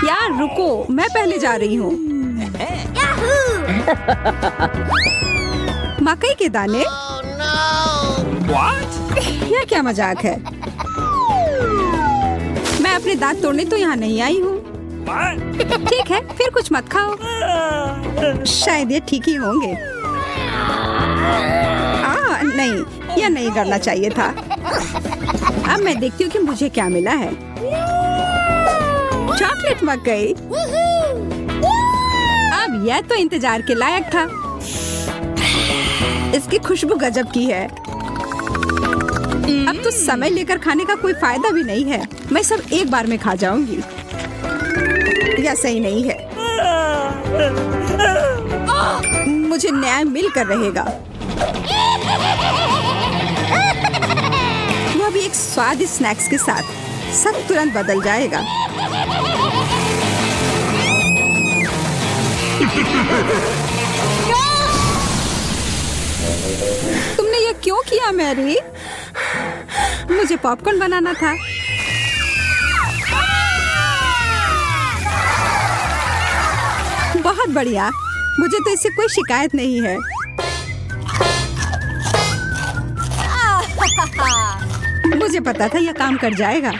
यार रुको, मैं पहले जा रही हूँ। मकई के दाने? यह क्या मजाक है? मैं अपने दांत तोड़ने तो यहाँ नहीं आई हूँ। ठीक है, फिर कुछ मत खाओ। शायद ये ठीक ही होंगे। नहीं, यह नहीं करना चाहिए था। अब मैं देखती हूँ कि मुझे क्या मिला है। चॉकलेट मकई। अब यह तो इंतजार के लायक था। इसकी खुशबू गजब की है। अब तो समय लेकर खाने का कोई फायदा भी नहीं है। मैं सब एक बार में खा जाऊंगी। यह सही नहीं है। मुझे न्याय मिलकर रहेगा। वह भी एक स्वादिष्ट स्नैक्स के साथ। सब तुरंत बदल जाएगा। तुमने ये क्यों किया मैरी? मुझे पॉपकॉर्न बनाना था। बहुत बढ़िया। मुझे तो इससे कोई शिकायत नहीं है। मुझे पता था यह काम कर जाएगा।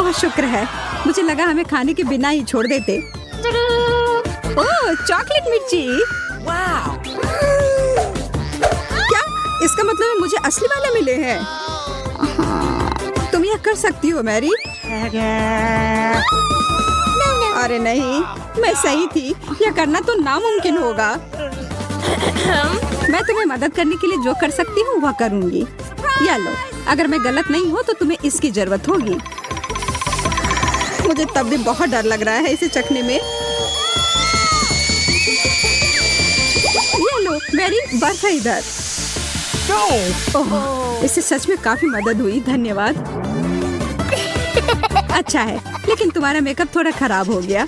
ओह शुक्र है। मुझे लगा हमें खाने के बिना ही छोड़ देते। ओह चॉकलेट मिर्ची। क्या इसका मतलब है मुझे असली वाले मिले हैं? तुम यह कर सकती हो मैरी। अरे नहीं, मैं सही थी। यह करना तो नामुमकिन होगा। मैं तुम्हें मदद करने के लिए जो कर सकती हूँ वह करूँगी। या लो, अगर मैं गलत नहीं हूँ तो तुम्हें इसकी जरूरत होगी। मुझे तब भी बहुत डर लग रहा है इसे चखने में। ये लो, मेरी बर्फ है इधर। ओह, इससे सच में काफी मदद हुई। धन्यवाद। अच्छा है, लेकिन तुम्हारा मेकअप थोड़ा खराब हो गया।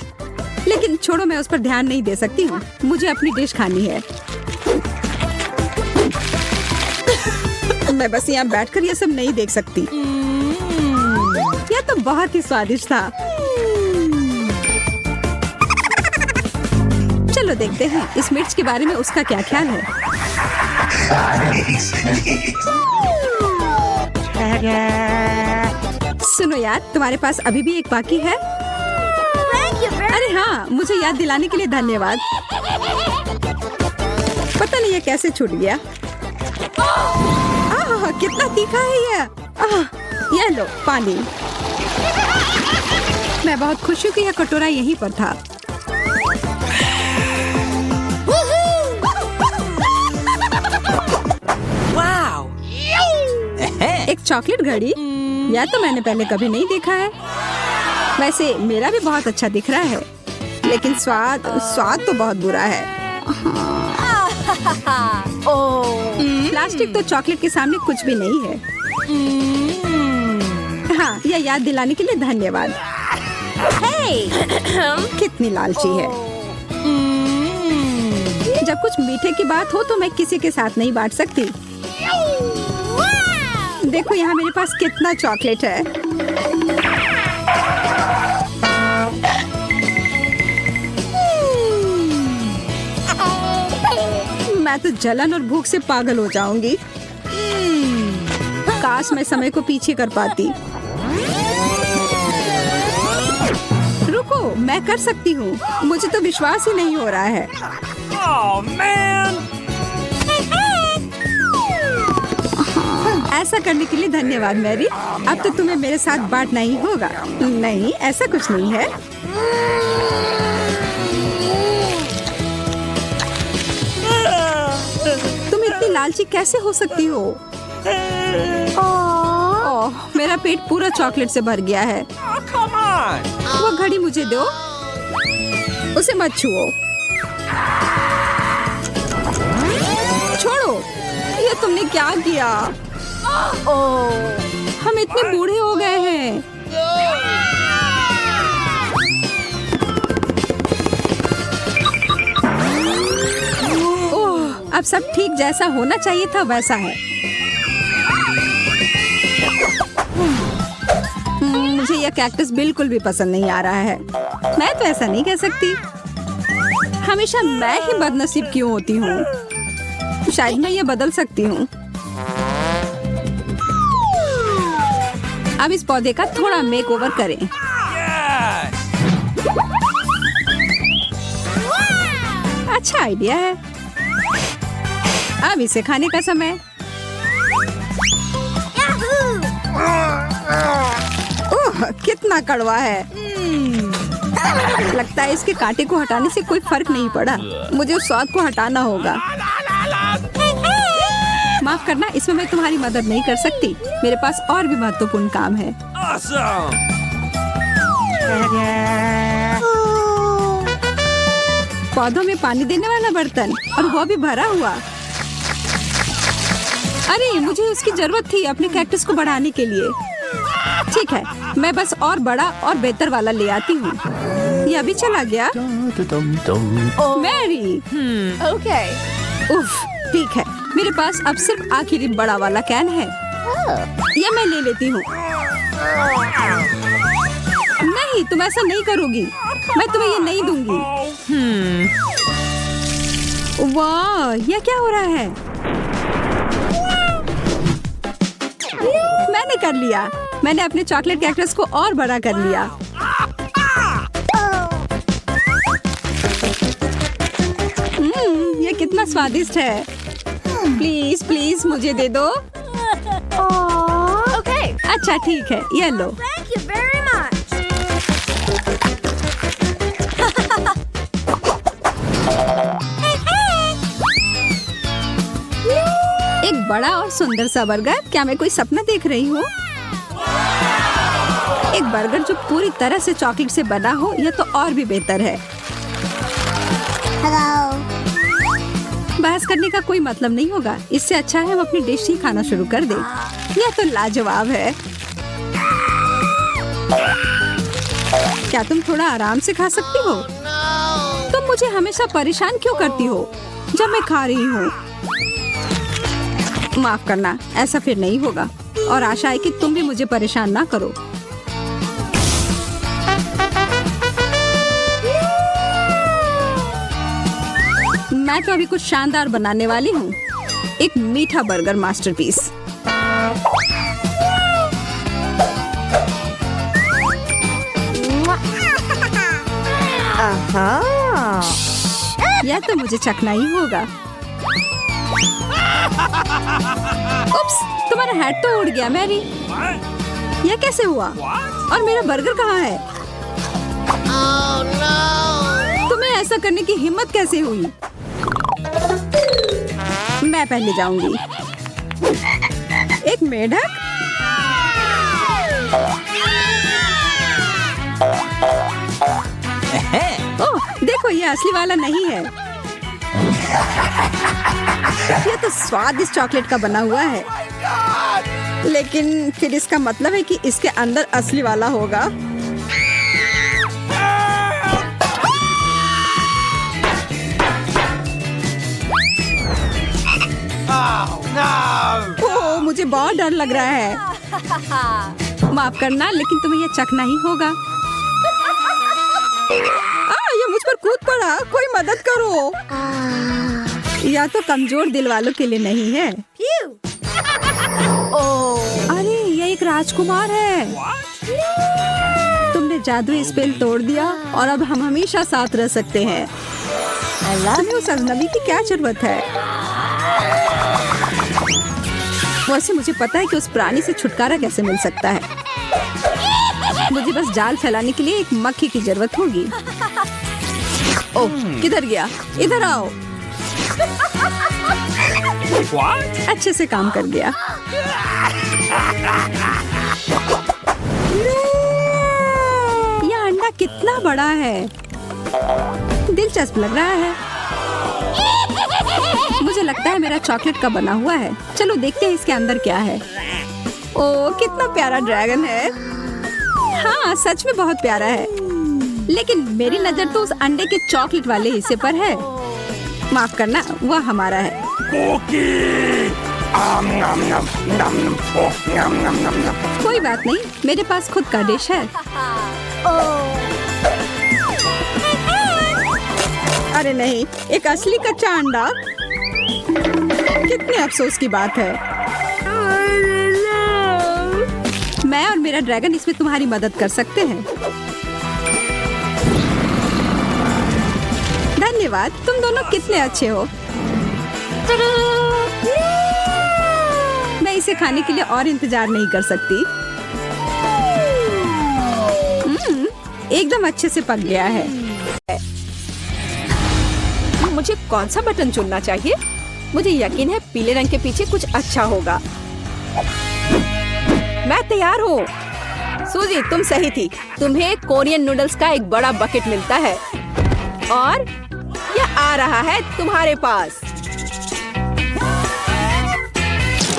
लेकिन छोड़ो, मैं उस पर ध्यान नहीं दे सकती हूँ। मुझे अपनी डिश खानी है। मैं बस यहाँ बैठकर ये सब नहीं देख सकती। यह तो बहुत ही स्वादिष्ट था। चलो देखते हैं इस मिर्च के बारे में उसका क्या ख्याल है। सुनो यार, तुम्हारे पास अभी भी एक बाकी है? अरे हाँ, मुझे याद दिलाने के लिए धन्यवाद। पता नहीं ये कैसे छूट गया। कितना तीखा है ये लो पानी। मैं बहुत खुश हूँ कि यह कटोरा यहीं पर था। एक चॉकलेट घड़ी? यह तो मैंने पहले कभी नहीं देखा है। वैसे मेरा भी बहुत अच्छा दिख रहा है, लेकिन स्वाद तो बहुत बुरा है। प्लास्टिक तो चॉकलेट के सामने कुछ भी नहीं है। हाँ, यह याद दिलाने के लिए धन्यवाद। कितनी लालची है। जब कुछ मीठे की बात हो तो मैं किसी के साथ नहीं बांट सकती। देखो यहाँ मेरे पास कितना चॉकलेट है। मैं तो जलन और भूख से पागल हो जाऊंगी। काश मैं समय को पीछे कर पाती। रुको, मैं कर सकती हूँ। मुझे तो विश्वास ही नहीं हो रहा है। ऐसा करने के लिए धन्यवाद मैरी। अब तो तुम्हें मेरे साथ बांटना ही होगा। नहीं, ऐसा कुछ नहीं है। तुम इतनी लालची कैसे हो सकती हो? ओह, मेरा पेट पूरा चॉकलेट से भर गया है। वो घड़ी मुझे दो। उसे मत छुओ। छोड़ो, ये तुमने क्या किया? हम इतने बूढ़े हो गए हैं। ओह, अब सब ठीक जैसा होना चाहिए था वैसा है। यह कैक्टस बिल्कुल भी पसंद नहीं आ रहा है। मैं तो ऐसा नहीं कह सकती। हमेशा मैं ही बदनसीब क्यों होती हूँ? शायद मैं ये बदल सकती हूँ। अब इस पौधे का थोड़ा मेकओवर करें। अच्छा आइडिया है। अब इसे खाने का समय। ओह, कितना कड़वा है। लगता है इसके कांटे को हटाने से कोई फर्क नहीं पड़ा। मुझे उस स्वाद को हटाना होगा। माफ करना, इसमें मैं तुम्हारी मदद नहीं कर सकती। मेरे पास और भी महत्वपूर्ण काम है। पौधों में पानी देने वाला बर्तन, और वो भी भरा हुआ। अरे, मुझे उसकी जरूरत थी अपने कैक्टस को बढ़ाने के लिए। ठीक है, मैं बस और बड़ा और बेहतर वाला ले आती हूँ। ये अभी चला गया। मैरी। Okay. उफ, ठीक है, मेरे पास अब सिर्फ आखिरी बड़ा वाला कैन है। ये मैं ले लेती हूँ। नहीं, तुम ऐसा नहीं करोगी। मैं तुम्हें ये नहीं दूंगी। वाह, ये क्या हो रहा है? मैंने कर लिया। मैंने अपने चॉकलेट कैक्टस को और बड़ा कर लिया। ये कितना स्वादिष्ट है। प्लीज प्लीज मुझे दे दो। Okay. अच्छा ठीक है, ये लो। Thank you very much. एक बड़ा और सुंदर सा बर्गर। क्या मैं कोई सपना देख रही हूँ? एक बर्गर जो पूरी तरह से चॉकलेट से बना हो, यह तो और भी बेहतर है। बहस करने का कोई मतलब नहीं होगा। इससे अच्छा है हम अपनी डिश ही खाना शुरू कर दें। यह तो लाजवाब है। क्या तुम थोड़ा आराम से खा सकती हो? तुम मुझे हमेशा परेशान क्यों करती हो जब मैं खा रही हूँ? माफ करना, ऐसा फिर नहीं होगा। और आशा है कि तुम भी मुझे परेशान ना करो। मैं तो अभी कुछ शानदार बनाने वाली हूँ। एक मीठा बर्गर मास्टरपीस। यह तो मुझे चखना ही होगा। उप्स, तुम्हारा हैट तो उड़ गया मैरी। यह कैसे हुआ? और मेरा बर्गर कहाँ है? तुम्हें ऐसा करने की हिम्मत कैसे हुई? मैं पहले जाऊंगी। एक मेढक? ओह, देखो, ये असली वाला नहीं है। ये तो स्वादिष्ट चॉकलेट का बना हुआ है। लेकिन फिर इसका मतलब है कि इसके अंदर असली वाला होगा। ओह, मुझे बहुत डर लग रहा है। माफ करना, लेकिन तुम्हें यह चखना ही होगा। ये मुझ पर कूद पड़ा। कोई मदद करो। या तो कमजोर दिल वालों के लिए नहीं है। अरे, ये एक राजकुमार है। तुमने जादुई स्पेल तोड़ दिया और अब हम हमेशा साथ रह सकते हैं। तुम्हें उस अजनबी की क्या जरूरत है? वैसे मुझे पता है कि उस प्राणी से छुटकारा कैसे मिल सकता है। मुझे बस जाल फैलाने के लिए एक मक्खी की जरूरत होगी। ओह, किधर गया? इधर आओ। अच्छे से काम कर गया। यह अंडा कितना बड़ा है। दिलचस्प लग रहा है। मुझे लगता है मेरा चॉकलेट का बना हुआ है। चलो देखते हैं इसके अंदर क्या है। ओह, कितना प्यारा ड्रैगन है। हाँ, सच में बहुत प्यारा है। लेकिन मेरी नजर तो उस अंडे के चॉकलेट वाले हिस्से पर है। माफ करना, वह हमारा है। कोई बात नहीं, मेरे पास खुद का डिश है। अरे नहीं, एक असली कच्चा अंडा। कितने अफसोस की बात है। मैं और मेरा ड्रैगन इसमें तुम्हारी मदद कर सकते हैं। धन्यवाद, तुम दोनों कितने अच्छे हो। मैं इसे खाने के लिए और इंतजार नहीं कर सकती। एकदम अच्छे से पक गया है। मुझे कौन सा बटन चुनना चाहिए? मुझे यकीन है पीले रंग के पीछे कुछ अच्छा होगा। मैं तैयार हूँ। सूजी, तुम सही थी। तुम्हें कोरियन नूडल्स का एक बड़ा बकेट मिलता है और यह आ रहा है तुम्हारे पास।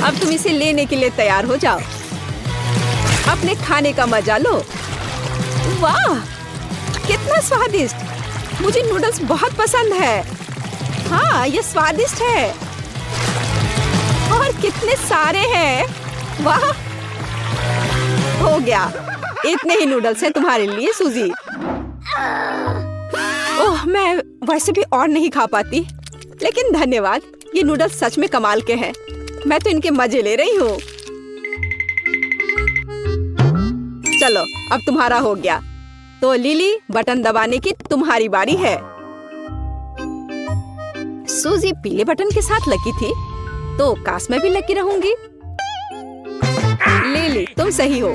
अब तुम इसे लेने के लिए तैयार हो जाओ। अपने खाने का मजा लो। वाह, कितना स्वादिष्ट। मुझे नूडल्स बहुत पसंद है। हाँ, ये स्वादिष्ट है और कितने सारे हैं। वाह, हो गया। इतने ही नूडल्स हैं तुम्हारे लिए सूजी। ओह, मैं वैसे भी और नहीं खा पाती, लेकिन धन्यवाद। ये नूडल्स सच में कमाल के हैं। मैं तो इनके मजे ले रही हूँ। चलो, अब तुम्हारा हो गया। तो लिली, बटन दबाने की तुम्हारी बारी है। सूजी पीले बटन के साथ लकी थी, तो काश मैं भी लकी रहूंगी। लिली, तुम सही हो।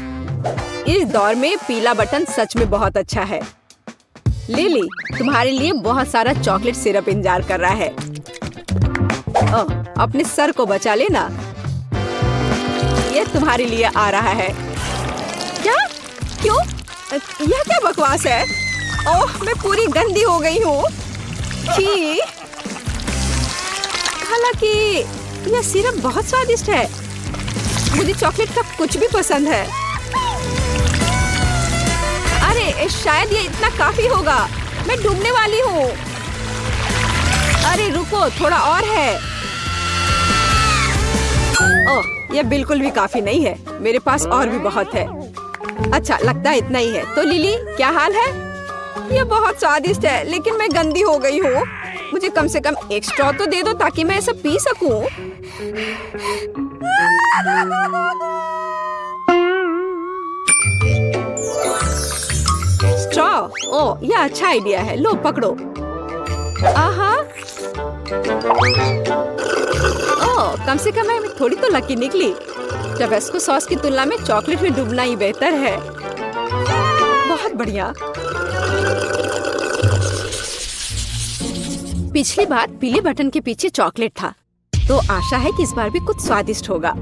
इस दौर में पीला बटन सच में बहुत अच्छा है। लिली, तुम्हारे लिए बहुत सारा चॉकलेट सिरप इंतजार कर रहा है। ओह, अपने सर को बचा लेना। ये तुम्हारे लिए आ रहा है। क्या? क्यों? यह क्या बकवास है? ओह, मैं पूरी गंदी हो गई हूँ। छी। हालांकि यह सिरप बहुत स्वादिष्ट है। मुझे चॉकलेट का कुछ भी पसंद है। अरे, शायद ये इतना काफी होगा। मैं डूबने वाली हूँ। अरे रुको, थोड़ा और है। ओह, यह बिल्कुल भी काफी नहीं है। मेरे पास और भी बहुत है। अच्छा, लगता है इतना ही है। तो लिली, क्या हाल है? यह बहुत स्वादिष्ट है, लेकिन मैं गंदी हो गई हूँ। मुझे कम से कम एक स्ट्रॉ तो दे दो ताकि मैं ऐसा पी सकूं। स्ट्रॉ? ओह, यह अच्छा आइडिया है। लो, पकड़ो। आहा। ओह, कम से कम मैं थोड़ी तो लकी निकली। टबैस्को सॉस की तुलना में चॉकलेट में डूबना ही बेहतर है। बहुत बढ़िया। पिछली बार पीले बटन के पीछे चॉकलेट था, तो आशा है कि इस बार भी कुछ स्वादिष्ट होगा।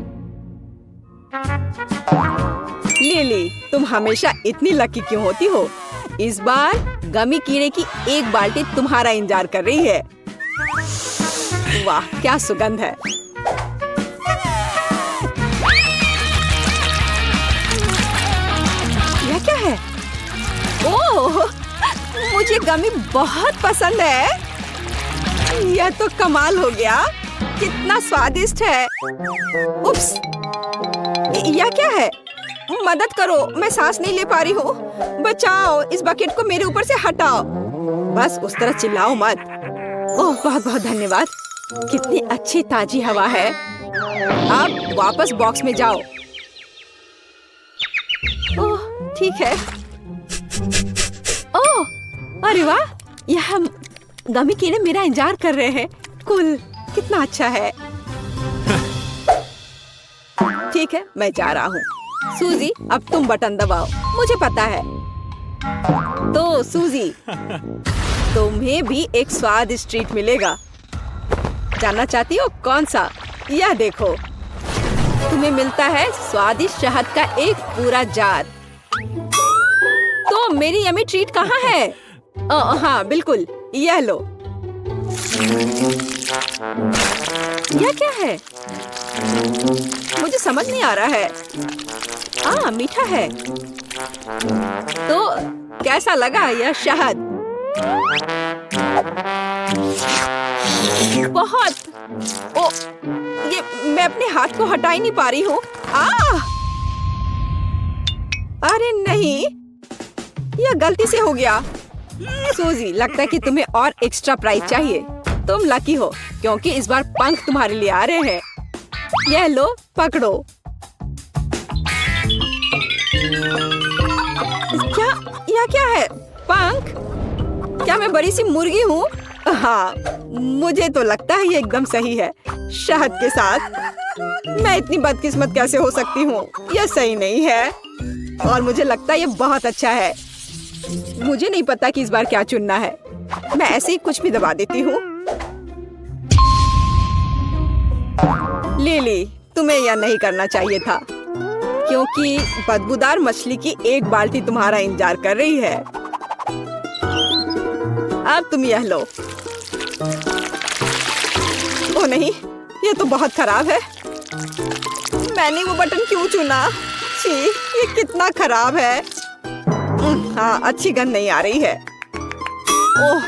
लिली, तुम हमेशा इतनी लकी क्यों होती हो? इस बार गमी कीड़े की एक बाल्टी तुम्हारा इंतजार कर रही है। वाह, क्या सुगंध है। यह क्या है? ओह, मुझे गमी बहुत पसंद है। यह तो कमाल हो गया। कितना स्वादिष्ट है। उप्स, यह क्या है? मदद करो, मैं सांस नहीं ले पा रही हूँ। बचाओ, इस बकेट को मेरे ऊपर से हटाओ। बस उस तरह चिल्लाओ मत। ओह, बहुत बहुत धन्यवाद। कितनी अच्छी ताजी हवा है। अब वापस बॉक्स में जाओ। ओह, ठीक है। ओह, अरे वाह, यह गमी कीड़े मेरा इंतजार कर रहे हैं। कुल, कितना अच्छा है। ठीक है, मैं जा रहा हूँ। सूजी, अब तुम बटन दबाओ। मुझे पता है। तो सूजी, तुम्हें भी एक स्वादिष्ट ट्रीट मिलेगा। जानना चाहती हो कौन सा? यह देखो, तुम्हें मिलता है स्वादिष्ट शहद का एक पूरा जार। तो मेरी यम्मी ट्रीट कहाँ है? हाँ, बिल्कुल, यह लो। यह क्या है? मुझे समझ नहीं आ रहा है। मीठा है। तो कैसा लगा यह शहद? बहुत। ओ, ये मैं अपने हाथ को हटा ही नहीं पा रही हूँ। अरे नहीं, यह गलती से हो गया। सूजी, लगता है कि तुम्हें और एक्स्ट्रा प्राइज चाहिए। तुम लकी हो क्योंकि इस बार पंख तुम्हारे लिए आ रहे हैं। यह लो, पकड़ो। यह क्या है? पंख? क्या मैं बड़ी सी मुर्गी हूँ? हाँ, मुझे तो लगता है ये एकदम सही है। शहद के साथ। मैं इतनी बदकिस्मत कैसे हो सकती हूँ? यह सही नहीं है और मुझे लगता है ये बहुत अच्छा है। मुझे नहीं पता कि इस बार क्या चुनना है। मैं ऐसे ही कुछ भी दबा देती हूँ। लिली, तुम्हें यह नहीं करना चाहिए था क्योंकि बदबूदार मछली की एक बाल्टी तुम्हारा इंतजार कर रही है। अब तुम यह लो। ओ नहीं, यह तो बहुत खराब है। मैंने वो बटन क्यों चुना? छी, ये कितना खराब है। हाँ, अच्छी गंध नहीं आ रही है। ओह,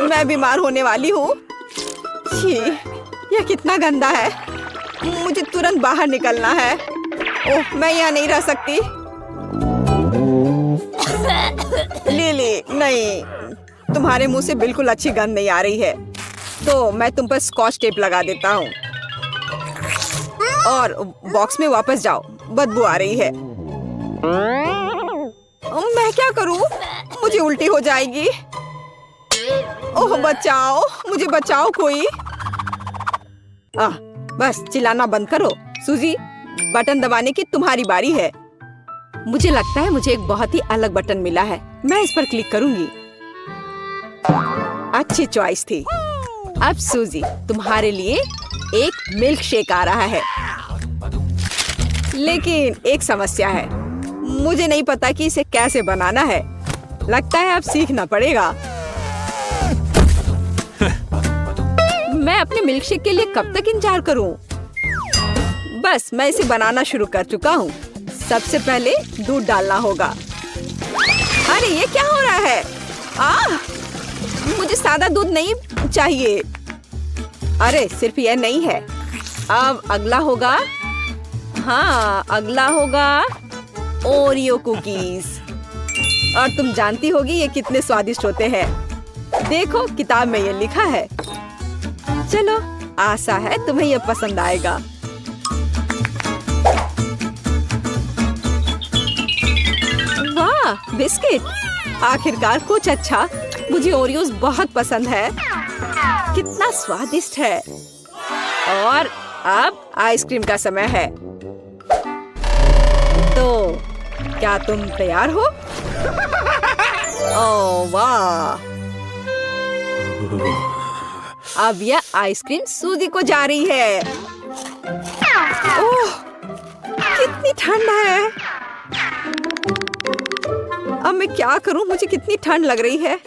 मैं बीमार होने वाली हूँ। छी, यह कितना गंदा है। मुझे तुरंत बाहर निकलना है। ओह, मैं यहाँ नहीं रह सकती। लिली, नहीं, तुम्हारे मुंह से बिल्कुल अच्छी गंध नहीं आ रही है। तो मैं तुम पर स्कॉच टेप लगा देता हूँ और बॉक्स में वापस जाओ। बदबू आ रही है। मैं क्या करूँ? मुझे उल्टी हो जाएगी। ओह, बचाओ, मुझे बचाओ कोई। बस चिल्लाना बंद करो। सूजी, बटन दबाने की तुम्हारी बारी है। मुझे लगता है मुझे एक बहुत ही अलग बटन मिला है। मैं इस पर क्लिक करूंगी। अच्छी चॉइस थी। अब सूजी, तुम्हारे लिए एक मिल्क शेक आ रहा है। लेकिन एक समस्या है। मुझे नहीं पता कि इसे कैसे बनाना है। लगता है अब सीखना पड़ेगा। मैं अपने मिल्क शेक के लिए कब तक इंतजार करूं? बस मैं इसे बनाना शुरू कर चुका हूँ। सबसे पहले दूध डालना होगा। अरे ये क्या हो रहा है? मुझे सादा दूध नहीं चाहिए। अरे सिर्फ यह नहीं है। अब अगला होगा, हाँ अगला होगा ओरियो कुकीज। और तुम जानती होगी ये कितने स्वादिष्ट होते हैं। देखो किताब में ये लिखा है। चलो, आशा है तुम्हें ये पसंद आएगा। वाह, बिस्किट! आखिरकार कुछ अच्छा। मुझे ओरियोज बहुत पसंद है। कितना स्वादिष्ट है। और अब आइसक्रीम का समय है। तो क्या तुम तैयार हो? ओह वाह! अब यह आइसक्रीम सूजी को जा रही है। ओह, कितनी ठंड है। अब मैं क्या करूं? मुझे कितनी ठंड लग रही है।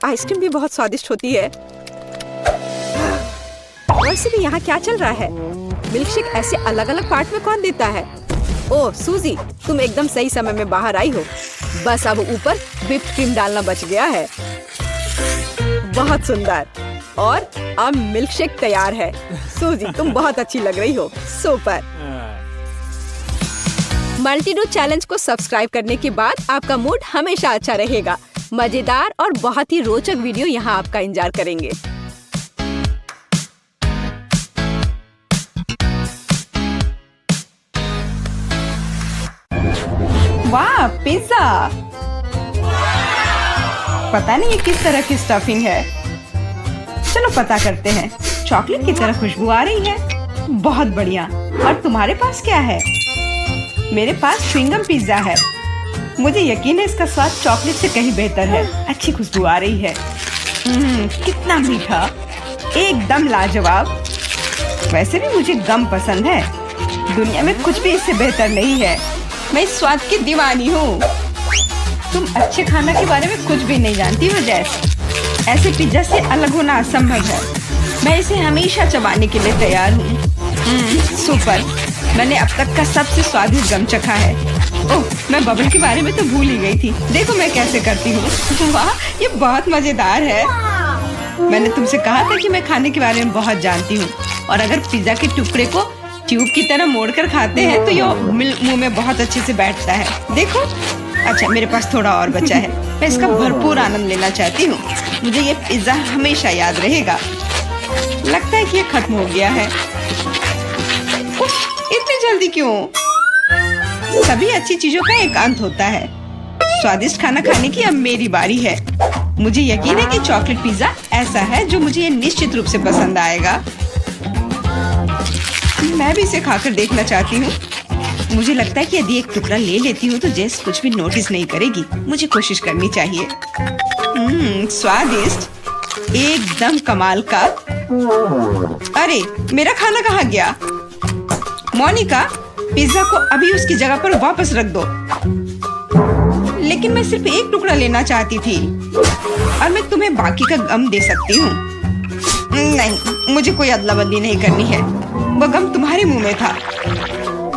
आइसक्रीम भी बहुत स्वादिष्ट होती है। वैसे भी यहाँ क्या चल रहा है? मिल्कशेक ऐसे अलग अलग पार्ट में कौन देता है? ओह सूजी, तुम एकदम सही समय में बाहर आई हो। बस अब ऊपर व्हिप्ड क्रीम डालना बच गया है। बहुत सुंदर। और अब मिल्कशेक तैयार है। सूजी, तुम बहुत अच्छी लग रही हो। सुपर। मल्टीडू चैलेंज को सब्सक्राइब करने के बाद आपका मूड हमेशा अच्छा रहेगा। मजेदार और बहुत ही रोचक वीडियो यहाँ आपका इंतजार करेंगे। वाह, पिज्जा! पता नहीं ये किस तरह की स्टफिंग है। चलो पता करते हैं। चॉकलेट की तरह खुशबू आ रही है। बहुत बढ़िया। और तुम्हारे पास क्या है? मेरे पास च्युइंगम पिज्जा है। मुझे यकीन है इसका स्वाद चॉकलेट से कहीं बेहतर है। अच्छी खुशबू आ रही है। कितना मीठा, एकदम लाजवाब। वैसे भी मुझे गम पसंद है। दुनिया में कुछ भी इससे बेहतर नहीं है। मैं इस स्वाद की दीवानी हूँ। तुम अच्छे खाना के बारे में कुछ भी नहीं जानती हो जैस। ऐसे पिज्जा से अलग होना असंभव है। मैं इसे हमेशा चबाने के लिए तैयार हूँ। सुपर। मैंने अब तक का सबसे स्वादिष्ट गम चखा है। ओह, मैं बबल के बारे में तो भूल ही गई थी। देखो मैं कैसे करती हूँ। वाह, ये बहुत मजेदार है। मैंने तुमसे कहा था कि मैं खाने के बारे में बहुत जानती हूँ। और अगर पिज्जा के टुकड़े को ट्यूब की तरह मोड़कर खाते हैं तो ये मुंह में बहुत अच्छे से बैठता है। देखो, अच्छा मेरे पास थोड़ा और बचा है। मैं इसका भरपूर आनंद लेना चाहती हूँ। मुझे ये पिज्जा हमेशा याद रहेगा। लगता है कि ये खत्म हो गया है। उफ, इतनी जल्दी क्यों? सभी अच्छी चीजों का एक अंत होता है। स्वादिष्ट खाना खाने की अब मेरी बारी है। मुझे यकीन है कि चॉकलेट पिज्जा ऐसा है जो मुझे ये निश्चित रूप से पसंद आएगा। मैं भी इसे खाकर देखना चाहती हूँ। मुझे लगता है कि यदि एक टुकड़ा ले लेती हूँ तो जेस कुछ भी नोटिस नहीं करेगी। मुझे कोशिश करनी चाहिए। स्वादिष्ट, एकदम कमाल का। अरे मेरा खाना कहाँ गया? मोनिका, पिज्जा को अभी उसकी जगह पर वापस रख दो। लेकिन मैं सिर्फ एक टुकड़ा लेना चाहती थी और मैं तुम्हें बाकी का गम दे सकती हूँ। नहीं, मुझे कोई अदला बदली नहीं करनी है। वो गम तुम्हारे मुंह में था।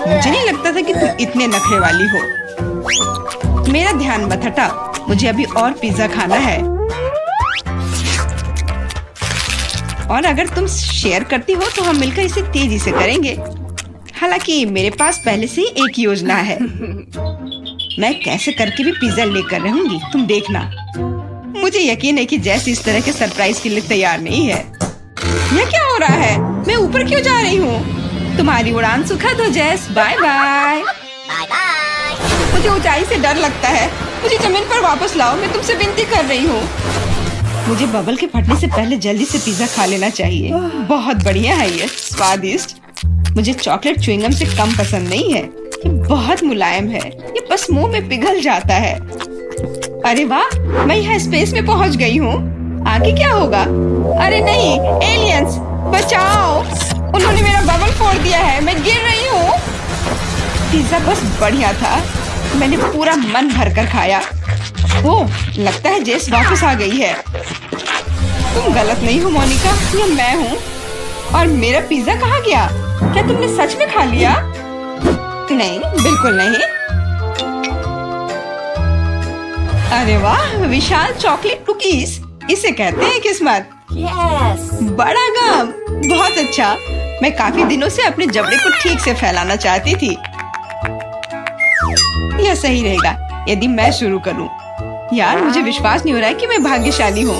मुझे नहीं लगता था कि तुम इतने नखरे वाली हो। मेरा ध्यान मत हटाओ, मुझे अभी और पिज्जा खाना है। और अगर तुम शेयर करती हो तो हम मिलकर इसे तेजी से करेंगे। हालांकि मेरे पास पहले से ही एक योजना है। मैं कैसे करके भी पिज्जा लेकर रहूंगी, तुम देखना। मुझे यकीन है कि जैसे इस तरह के सरप्राइज के लिए तैयार नहीं है। यह क्या हो रहा है? मैं ऊपर क्यों जा रही हूँ? तुम्हारी उड़ान सुखद हो जैस। Bye bye. मुझे ऊंचाई से डर लगता है। मुझे जमीन पर वापस लाओ, मैं तुमसे विनती कर रही हूँ। मुझे बबल के फटने से पहले जल्दी से पिज्जा खा लेना चाहिए। बहुत बढ़िया है ये, स्वादिष्ट। मुझे चॉकलेट च्युइंगम से कम पसंद नहीं है। ये बहुत मुलायम है, ये बस मुंह में पिघल जाता है। अरे वाह, मैं यहाँ स्पेस में पहुँच गई हूँ। आगे क्या होगा? अरे नहीं, एलियंस बचाओ! उन्होंने मेरा बबल फोड़ दिया है, मैं गिर रही हूँ। पिज्जा बस बढ़िया था। मैंने पूरा मन भरकर खाया। ओह, लगता है जेस वापस आ गई है। तुम गलत नहीं हो मोनिका, ये मैं हूँ। और मेरा पिज्जा कहाँ गया? क्या तुमने सच में खा लिया? नहीं, बिल्कुल नहीं। अरे वाह, विशाल चॉकलेट कुकीज, इसे कहते हैं किस्मत। बड़ा गम, बहुत अच्छा। मैं काफी दिनों से अपने जबड़े को ठीक से फैलाना चाहती थी। यह सही रहेगा यदि मैं शुरू करूं। यार, मुझे विश्वास नहीं हो रहा है कि मैं भाग्यशाली हूँ।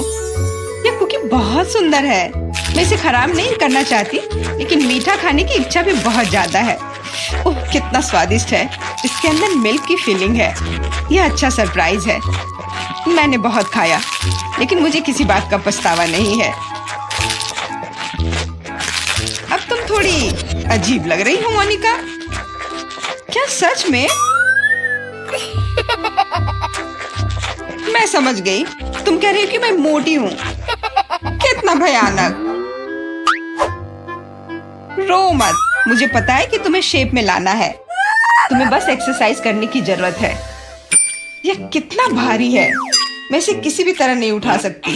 यह कुकी बहुत सुंदर है। मैं इसे खराब नहीं करना चाहती, लेकिन मीठा खाने की इच्छा भी बहुत ज्यादा है। ओह, कितना स्वादिष्ट है। इसके अंदर मिल्क की फीलिंग है। यह अच्छा सरप्राइज है। मैंने बहुत खाया, लेकिन मुझे किसी बात का पछतावा नहीं है। अब तुम थोड़ी अजीब लग रही हो मोनिका। क्या सच में? मैं समझ गई, तुम कह रही हो कि मैं मोटी हूँ। कितना भयानक। रो मत, मुझे पता है कि तुम्हें शेप में लाना है। तुम्हें बस एक्सरसाइज करने की जरूरत है। यह कितना भारी है, मैं इसे किसी भी तरह नहीं उठा सकती।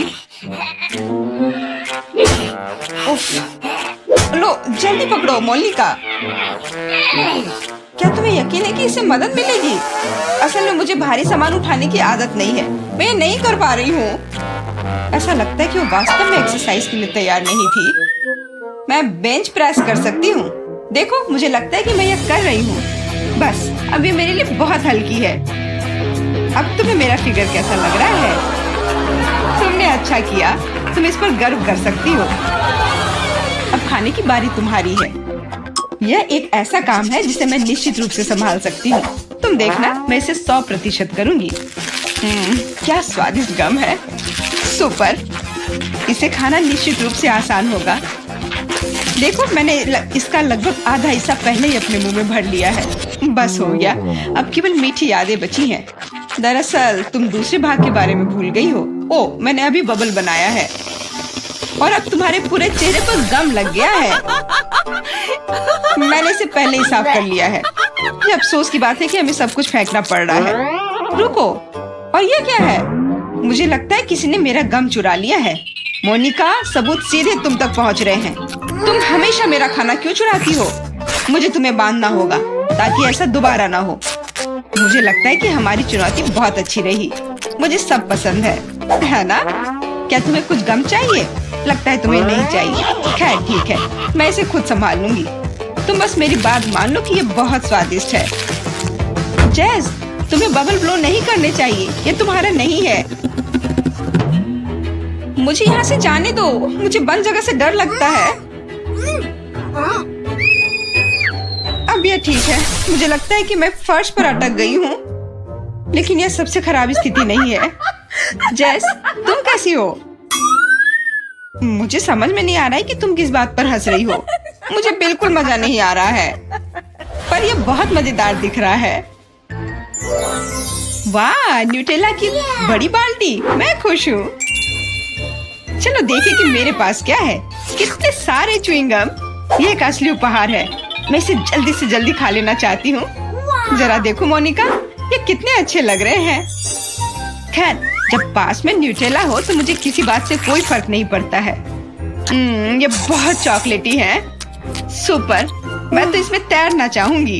लो, जल्दी पकड़ो मोनिका। क्या तुम्हें यकीन है कि इससे मदद मिलेगी? असल में मुझे भारी सामान उठाने की आदत नहीं है। मैं ये नहीं कर पा रही हूँ। ऐसा लगता है कि वो वास्तव में एक्सरसाइज के लिए तैयार नहीं थी। मैं बेंच प्रेस कर सकती हूँ। देखो, मुझे लगता है कि मैं यह कर रही हूँ। बस, अब ये मेरे लिए बहुत हल्की है। अब तुम्हें मेरा फिगर कैसा लग रहा है? तुमने अच्छा किया, तुम इस पर गर्व कर सकती हो। अब खाने की बारी तुम्हारी है। यह एक ऐसा काम है जिसे मैं निश्चित रूप से संभाल सकती हूँ। तुम देखना, मैं इसे 100% करूंगी। क्या स्वादिष्ट गम है। सुपर। इसे खाना निश्चित रूप से आसान होगा। देखो, मैंने इसका लगभग आधा हिस्सा पहले ही अपने मुंह में भर लिया है। बस हो गया, अब केवल मीठी यादें बची हैं। दरअसल तुम दूसरे भाग के बारे में भूल गई हो। ओह, मैंने अभी बबल बनाया है और अब तुम्हारे पूरे चेहरे पर गम लग गया है। मैंने इसे पहले ही साफ कर लिया है। ये अफसोस की बात है कि हमें सब कुछ फेंकना पड़ रहा है। रुको, और ये क्या है? मुझे लगता है किसी ने मेरा गम चुरा लिया है। मोनिका, सबूत सीधे तुम तक पहुंच रहे हैं। तुम हमेशा मेरा खाना क्यों चुराती हो? मुझे तुम्हें बांधना होगा ताकि ऐसा दोबारा ना हो। मुझे लगता है कि हमारी चुनौती बहुत अच्छी रही। मुझे सब पसंद है ना? क्या तुम्हें कुछ गम चाहिए? लगता है तुम्हें नहीं चाहिए। खैर ठीक है, मैं इसे खुद संभाल लूंगी। तुम बस मेरी बात मान लो कि ये बहुत स्वादिष्ट है। जैस, तुम्हें बबल ब्लो नहीं करने चाहिए, ये तुम्हारा नहीं है। मुझे यहाँ से जाने दो, मुझे बंद जगह से डर लगता है। अब यह ठीक है, मुझे लगता है कि मैं फर्श पर अटक गई हूँ, लेकिन यह सबसे खराब स्थिति नहीं है। जैस, तुम कैसी हो? मुझे समझ में नहीं आ रहा है कि तुम किस बात पर हंस रही हो। मुझे बिल्कुल मजा नहीं आ रहा है, पर यह बहुत मजेदार दिख रहा है। वाह, न्यूटेला की बड़ी बाल्टी, मैं खुश हूँ। चलो देखें कि मेरे पास क्या है। कितने सारे च्युइंगम, ये एक असली उपहार है। मैं इसे जल्दी से जल्दी खा लेना चाहती हूँ। जरा देखो मोनिका, ये कितने अच्छे लग रहे हैं। खैर, जब पास में न्यूटेला हो तो मुझे किसी बात से कोई फर्क नहीं पड़ता है। ये बहुत चॉकलेटी है। सुपर, मैं तो इसमें तैरना चाहूंगी।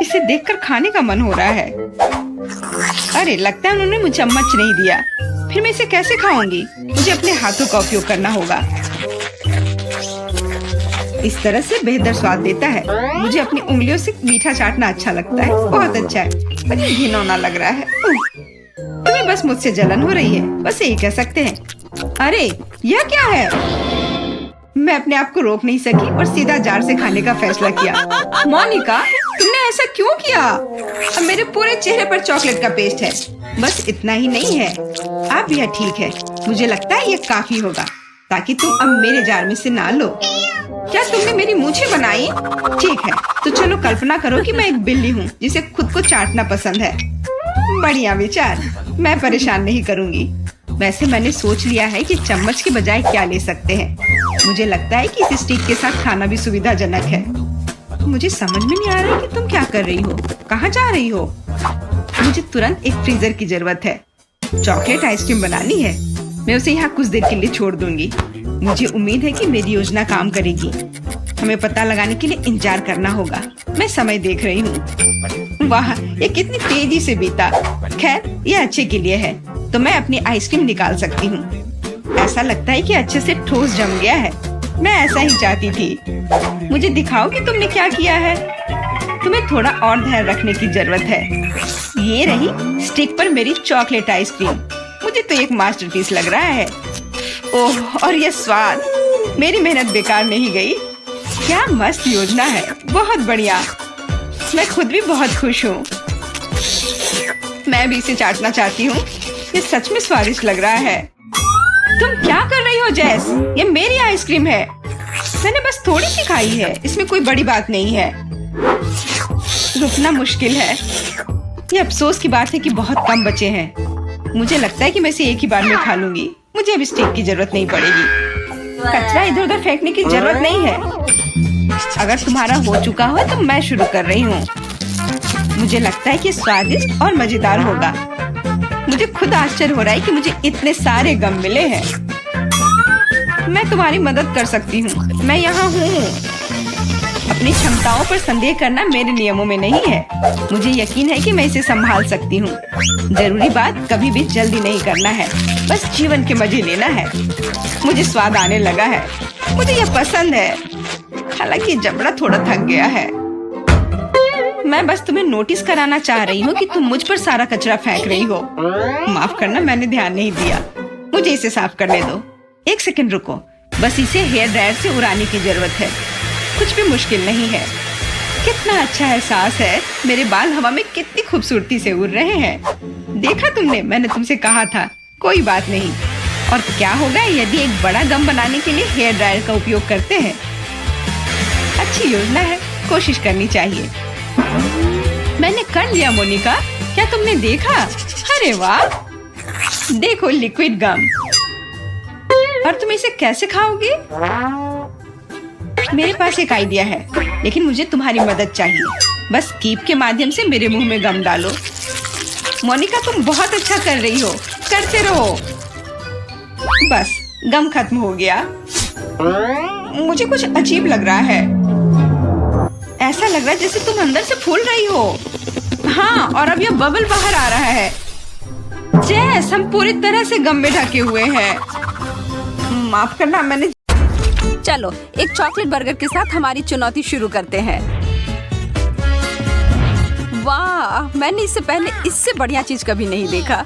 इसे देखकर खाने का मन हो रहा है। अरे, लगता है उन्होंने मुझे चम्मच नहीं दिया। फिर मैं इसे कैसे खाऊंगी? मुझे अपने हाथों का उपयोग करना होगा। इस तरह से बेहतर स्वाद देता है। मुझे अपनी उंगलियों से मीठा चाटना अच्छा लगता है। बहुत अच्छा है, पर ये घिनौना लग रहा है। तुम्हें बस मुझसे जलन हो रही है, बस यही कह सकते हैं। अरे, यह क्या है? मैं अपने आप को रोक नहीं सकी और सीधा जार से खाने का फैसला किया। मोनिका, तुमने ऐसा क्यों किया? अब मेरे पूरे चेहरे पर चॉकलेट का पेस्ट है। बस इतना ही नहीं है, अब यह ठीक है। मुझे लगता है यह काफी होगा, ताकि तुम अब मेरे जार में से ना लो। क्या तुमने मेरी मूछें बनाई? ठीक है, तो चलो कल्पना करो कि मैं एक बिल्ली हूँ जिसे खुद को चाटना पसंद है। बढ़िया विचार, मैं परेशान नहीं करूँगी। वैसे मैंने सोच लिया है कि चम्मच के बजाय क्या ले सकते हैं। मुझे लगता है कि इस स्टिक के साथ खाना भी सुविधाजनक है। मुझे समझ में नहीं आ रहा है कि तुम क्या कर रही हो, कहाँ जा रही हो? मुझे तुरंत एक फ्रीजर की जरूरत है। चॉकलेट आइसक्रीम बनानी है। मैं उसे यहाँ कुछ देर के लिए छोड़ दूंगी। मुझे उम्मीद है कि मेरी योजना काम करेगी। हमें पता लगाने के लिए इंतजार करना होगा। मैं समय देख रही हूँ। वाह, ये कितनी तेजी से बीता। खैर, ये अच्छे के लिए है, तो मैं अपनी आइसक्रीम निकाल सकती हूँ। ऐसा लगता है कि अच्छे से ठोस जम गया है। मैं ऐसा ही चाहती थी। मुझे दिखाओ कि तुमने क्या किया है। तुम्हें थोड़ा और ध्यान रखने की जरूरत है। ये रही स्टिक पर मेरी चॉकलेट आइसक्रीम। मुझे तो एक मास्टरपीस लग रहा है। ओह, और ये स्वाद, मेरी मेहनत बेकार नहीं गई। क्या मस्त योजना है, बहुत बढ़िया। मैं खुद भी बहुत खुश हूँ। मैं भी इसे चाटना चाहती हूँ। ये सच में स्वादिष्ट लग रहा है। तुम क्या कर रही हो जैस? ये मेरी आइसक्रीम है। मैंने बस थोड़ी सी खाई है, इसमें कोई बड़ी बात नहीं है। रुकना मुश्किल है। ये अफसोस की बात है कि बहुत कम बचे हैं। मुझे लगता है कि मैं इसे एक ही बार में खा लूंगी। मुझे अब स्टिक की जरूरत नहीं पड़ेगी। कचरा इधर उधर फेंकने की जरूरत नहीं है। अगर तुम्हारा हो चुका हो तो मैं शुरू कर रही हूँ। मुझे लगता है कि स्वादिष्ट और मजेदार होगा। मुझे खुद आश्चर्य हो रहा है कि मुझे इतने सारे गम मिले हैं। मैं तुम्हारी मदद कर सकती हूँ, मैं यहाँ हूँ। अपनी क्षमताओं पर संदेह करना मेरे नियमों में नहीं है। मुझे यकीन है कि मैं इसे संभाल सकती हूँ। जरूरी बात कभी भी जल्दी नहीं करना है, बस जीवन के मजे लेना है। मुझे स्वाद आने लगा है, मुझे यह पसंद है। हालांकि जबड़ा थोड़ा थक गया है। मैं बस तुम्हें नोटिस कराना चाह रही हूँ कि तुम मुझ पर सारा कचरा फेंक रही हो। माफ करना, मैंने ध्यान नहीं दिया। मुझे इसे साफ करने दो। एक सेकंड रुको, बस इसे हेयर ड्रायर से उड़ाने की जरूरत है। कुछ भी मुश्किल नहीं है। कितना अच्छा एहसास है। मेरे बाल हवा में कितनी खूबसूरती से उड़ रहे हैं। देखा तुमने, मैंने तुमसे कहा था। कोई बात नहीं। और क्या होगा यदि एक बड़ा गम बनाने के लिए हेयर ड्रायर का उपयोग करते हैं? अच्छी योजना है, कोशिश करनी चाहिए। मैंने कर लिया मोनिका, क्या तुमने देखा? अरे वाह, देखो लिक्विड गम। और तुम इसे कैसे खाओगे? मेरे पास एक आइडिया है, लेकिन मुझे तुम्हारी मदद चाहिए। बस कीप के माध्यम से मेरे मुंह में गम डालो। मोनिका, तुम बहुत अच्छा कर रही हो, करते रहो। बस गम खत्म हो गया। मुझे कुछ अजीब लग रहा है। ऐसा लग रहा है जैसे तुम अंदर से फूल रही हो। हाँ, और अब यह बबल बाहर आ रहा है। जैस, हम पूरी तरह से गम में ढके हुए हैं। माफ करना, मैंने चलो एक चॉकलेट बर्गर के साथ हमारी चुनौती शुरू करते हैं। वाह, मैंने इससे पहले इससे बढ़िया चीज कभी नहीं देखा।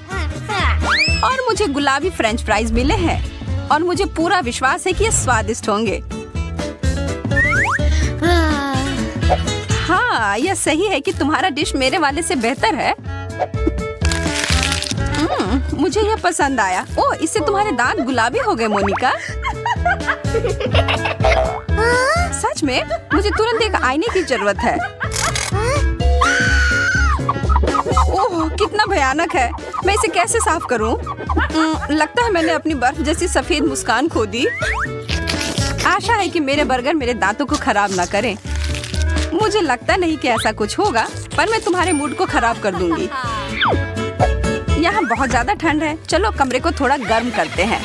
और मुझे गुलाबी फ्रेंच फ्राइज मिले हैं और मुझे पूरा विश्वास है कि ये स्वादिष्ट होंगे। हाँ, यह सही है कि तुम्हारा डिश मेरे वाले से बेहतर है। मुझे यह पसंद आया। ओह, इससे तुम्हारे दांत गुलाबी हो गए मोनिका। सच में मुझे तुरंत एक आईने की जरूरत है। ओह, कितना भयानक है। मैं इसे कैसे साफ करूं? लगता है मैंने अपनी बर्फ जैसी सफेद मुस्कान खो दी। आशा है कि मेरे बर्गर मेरे दांतों को खराब ना करें। मुझे लगता नहीं कि ऐसा कुछ होगा, पर मैं तुम्हारे मूड को खराब कर दूंगी। यहाँ बहुत ज्यादा ठंड है। चलो कमरे को थोड़ा गर्म करते हैं।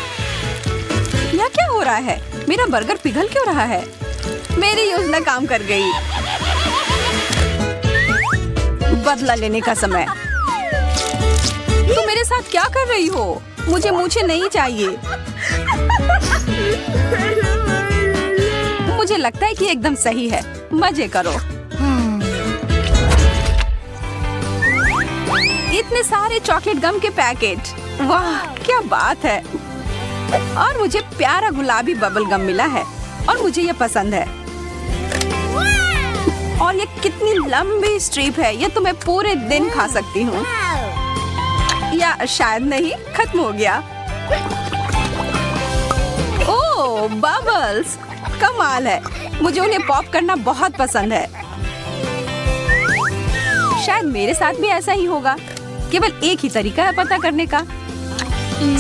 यह क्या हो रहा है? मेरा बर्गर पिघल क्यों रहा है? मेरी योजना काम कर गई। बदला लेने का समय। तुम मेरे साथ क्या कर रही हो? मुझे मूछें नहीं चाहिए। मुझे लगता है कि एकदम सही है। मजे करो। इतने सारे चॉकलेट गम के पैकेट। वाह, क्या बात है। और मुझे प्यारा गुलाबी बबल गम मिला है और मुझे यह पसंद है। और ये कितनी लंबी स्ट्रिप है। ये तो मैं पूरे दिन खा सकती हूँ। या शायद नहीं, खत्म हो गया। ओह, बबल्स, कमाल है। मुझे उन्हें पॉप करना बहुत पसंद है। शायद मेरे साथ भी ऐसा ही होगा। केवल एक ही तरीका है पता करने का।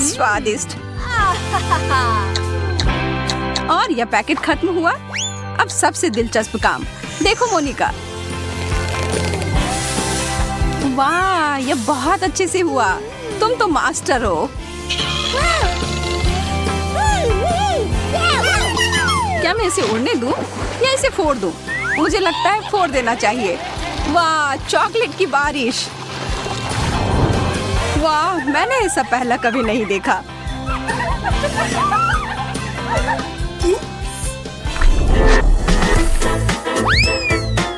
स्वादिष्ट। और यह पैकेट खत्म हुआ। अब सबसे दिलचस्प काम देखो मोनिका। वाह, यह बहुत अच्छे से हुआ। तुम तो मास्टर हो। क्या मैं इसे उड़ने दूं या इसे फोड़ दूं? मुझे लगता है फोड़ देना चाहिए। वाह, चॉकलेट की बारिश। वाह, मैंने ऐसा पहला कभी नहीं देखा।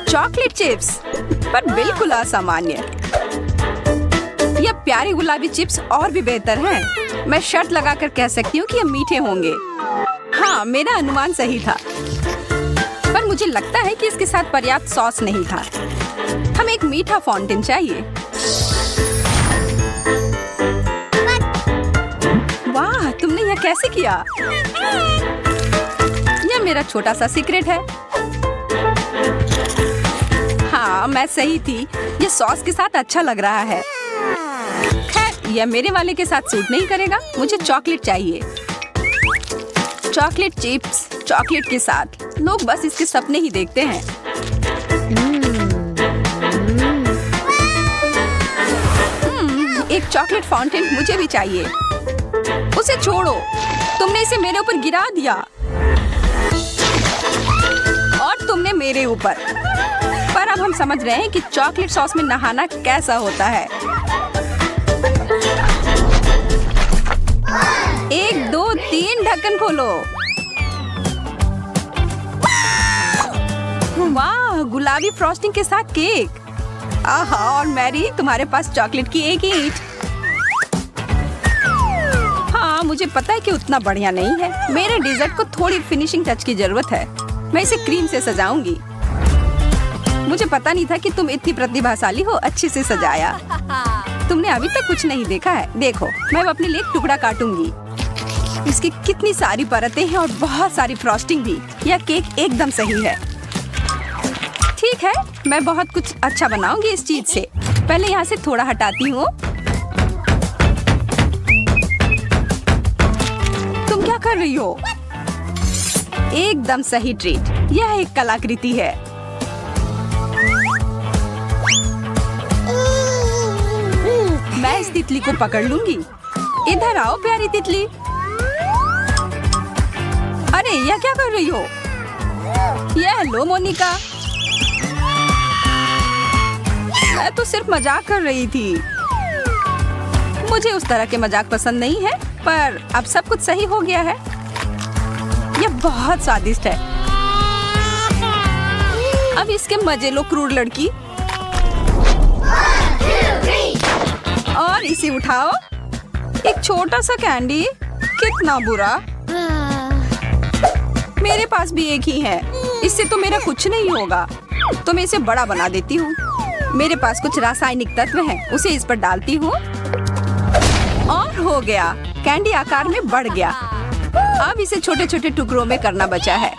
चॉकलेट चिप्स, पर बिल्कुल असामान्य। यह प्यारी गुलाबी चिप्स और भी बेहतर हैं। मैं शर्त लगाकर कह सकती हूँ कि ये मीठे होंगे। हाँ, मेरा अनुमान सही था। पर मुझे लगता है कि इसके साथ पर्याप्त सॉस नहीं था। हमें एक मीठा फाउंटेन चाहिए। वाह, तुमने यह कैसे किया? यह मेरा छोटा सा सीक्रेट है। हाँ, मैं सही थी। यह सॉस के साथ अच्छा लग रहा है। खैर, यह मेरे वाले के साथ सूट नहीं करेगा। मुझे चॉकलेट चाहिए। चॉकलेट चिप्स चॉकलेट के साथ। लोग बस इसके सपने ही देखते हैं। एक चॉकलेट फाउंटेन मुझे भी चाहिए। उसे छोड़ो, तुमने इसे मेरे ऊपर गिरा दिया। और तुमने मेरे ऊपर। पर अब हम समझ रहे हैं कि चॉकलेट सॉस में नहाना कैसा होता है। 1 2 3 ढक्कन खोलो। वाह, गुलाबी फ्रॉस्टिंग के साथ केक। आहा, और मैरी, तुम्हारे पास चॉकलेट की एक ईंट। हाँ, मुझे पता है कि उतना बढ़िया नहीं है। मेरे डेजर्ट को थोड़ी फिनिशिंग टच की जरूरत है। मैं इसे क्रीम से सजाऊंगी। मुझे पता नहीं था कि तुम इतनी प्रतिभाशाली हो। अच्छे से सजाया। तुमने अभी तक कुछ नहीं देखा है। देखो, मैं अब अपने लिए एक टुकड़ा काटूंगी। इसकी कितनी सारी परतें हैं और बहुत सारी फ्रॉस्टिंग भी। यह केक एकदम सही है। ठीक है, मैं बहुत कुछ अच्छा बनाऊंगी इस चीज से। पहले यहाँ से थोड़ा हटाती हूँ। तुम क्या कर रही हो? एकदम सही ट्रीट। यह एक कलाकृति है। मैं इस तितली को पकड़ लूंगी। इधर आओ प्यारी तितली। अरे, यह क्या कर रही हो? यह लो मोनिका। मैं तो सिर्फ मजाक कर रही थी। मुझे उस तरह के मजाक पसंद नहीं है, पर अब सब कुछ सही हो गया है। यह बहुत स्वादिष्ट है। अब इसके मजे लो क्रूर लड़की। और इसे उठाओ। एक छोटा सा कैंडी, कितना बुरा। मेरे पास भी एक ही है, इससे तो मेरा कुछ नहीं होगा, तो मैं इसे बड़ा बना देती हूँ। मेरे पास कुछ रासायनिक तत्व हैं, उसे इस पर डालती हूँ और हो गया, कैंडी आकार में बढ़ गया। अब इसे छोटे छोटे टुकड़ों में करना बचा है।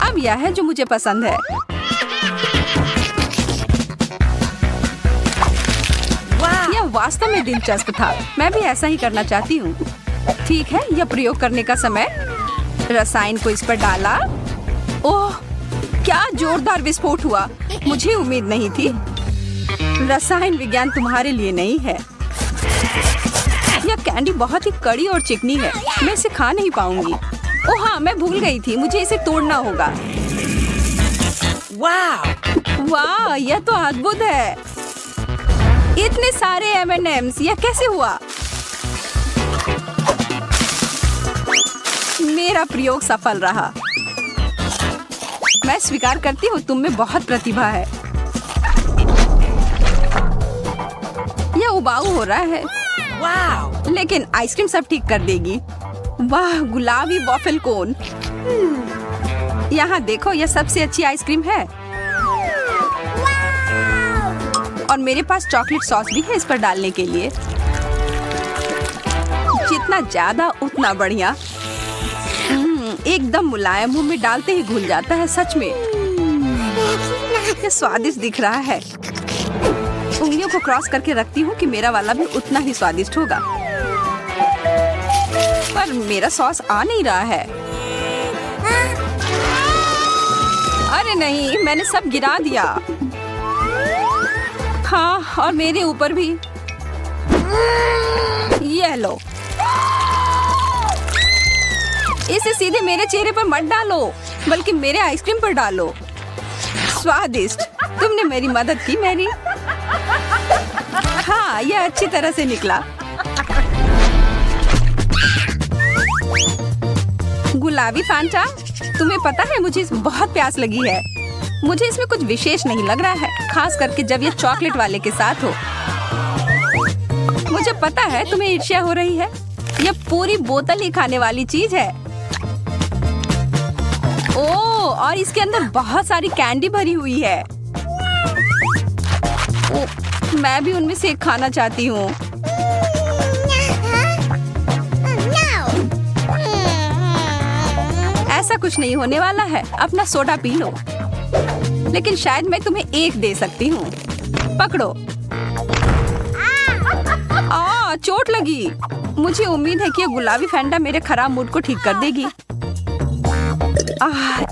अब यह है जो मुझे पसंद है। यह वास्तव में दिलचस्प था। मैं भी ऐसा ही करना चाहती हूँ। ठीक है, यह प्रयोग करने का समय। रसायन को इस पर डाला। ओह, क्या जोरदार विस्फोट हुआ। मुझे उम्मीद नहीं थी। रसायन विज्ञान तुम्हारे लिए नहीं है। यह कैंडी बहुत ही कड़ी और चिकनी है। मैं इसे खा नहीं पाऊंगी। ओह हाँ, मैं भूल गई थी, मुझे इसे तोड़ना होगा। वाह, यह तो अद्भुत है। इतने सारे M&Ms, यह कैसे हुआ? मेरा प्रयोग सफल रहा। मैं स्वीकार करती हूँ, तुम में बहुत प्रतिभा है। यह उबाऊ हो रहा है। लेकिन आइसक्रीम सब ठीक कर देगी। वाह, गुलाबी वॉफल कोन। यहाँ देखो, यह सबसे अच्छी आइसक्रीम है। और मेरे पास चॉकलेट सॉस भी है इस पर डालने के लिए। जितना ज्यादा उतना बढ़िया। एकदम मुलायम, मुंह में डालते ही घुल जाता है। सच में यह स्वादिष्ट दिख रहा है। उंगलियों को क्रॉस करके रखती हूँ कि मेरा वाला भी उतना ही स्वादिष्ट होगा। पर मेरा सॉस आ नहीं रहा है। अरे नहीं, मैंने सब गिरा दिया। हाँ, और मेरे ऊपर भी। ये लो, इसे सीधे मेरे चेहरे पर मत डालो, बल्कि मेरे आइसक्रीम पर डालो। स्वादिष्ट, तुमने मेरी मदद की मैरी। हाँ, यह अच्छी तरह से निकला। गुलाबी फैंटा, तुम्हें पता है मुझे इसमें बहुत प्यास लगी है। मुझे इसमें कुछ विशेष नहीं लग रहा है, खास करके जब ये चॉकलेट वाले के साथ हो। मुझे पता है तुम्हें ईर्ष्या हो रही है। यह पूरी बोतल ही खाने वाली चीज है। ओह, और इसके अंदर बहुत सारी कैंडी भरी हुई है। ओह, मैं भी उनमें से एक खाना चाहती हूँ। ऐसा कुछ नहीं होने वाला है, अपना सोडा पी लो। लेकिन शायद मैं तुम्हें एक दे सकती हूँ। पकड़ो। चोट लगी। मुझे उम्मीद है कि ये गुलाबी फैंटा मेरे खराब मूड को ठीक कर देगी।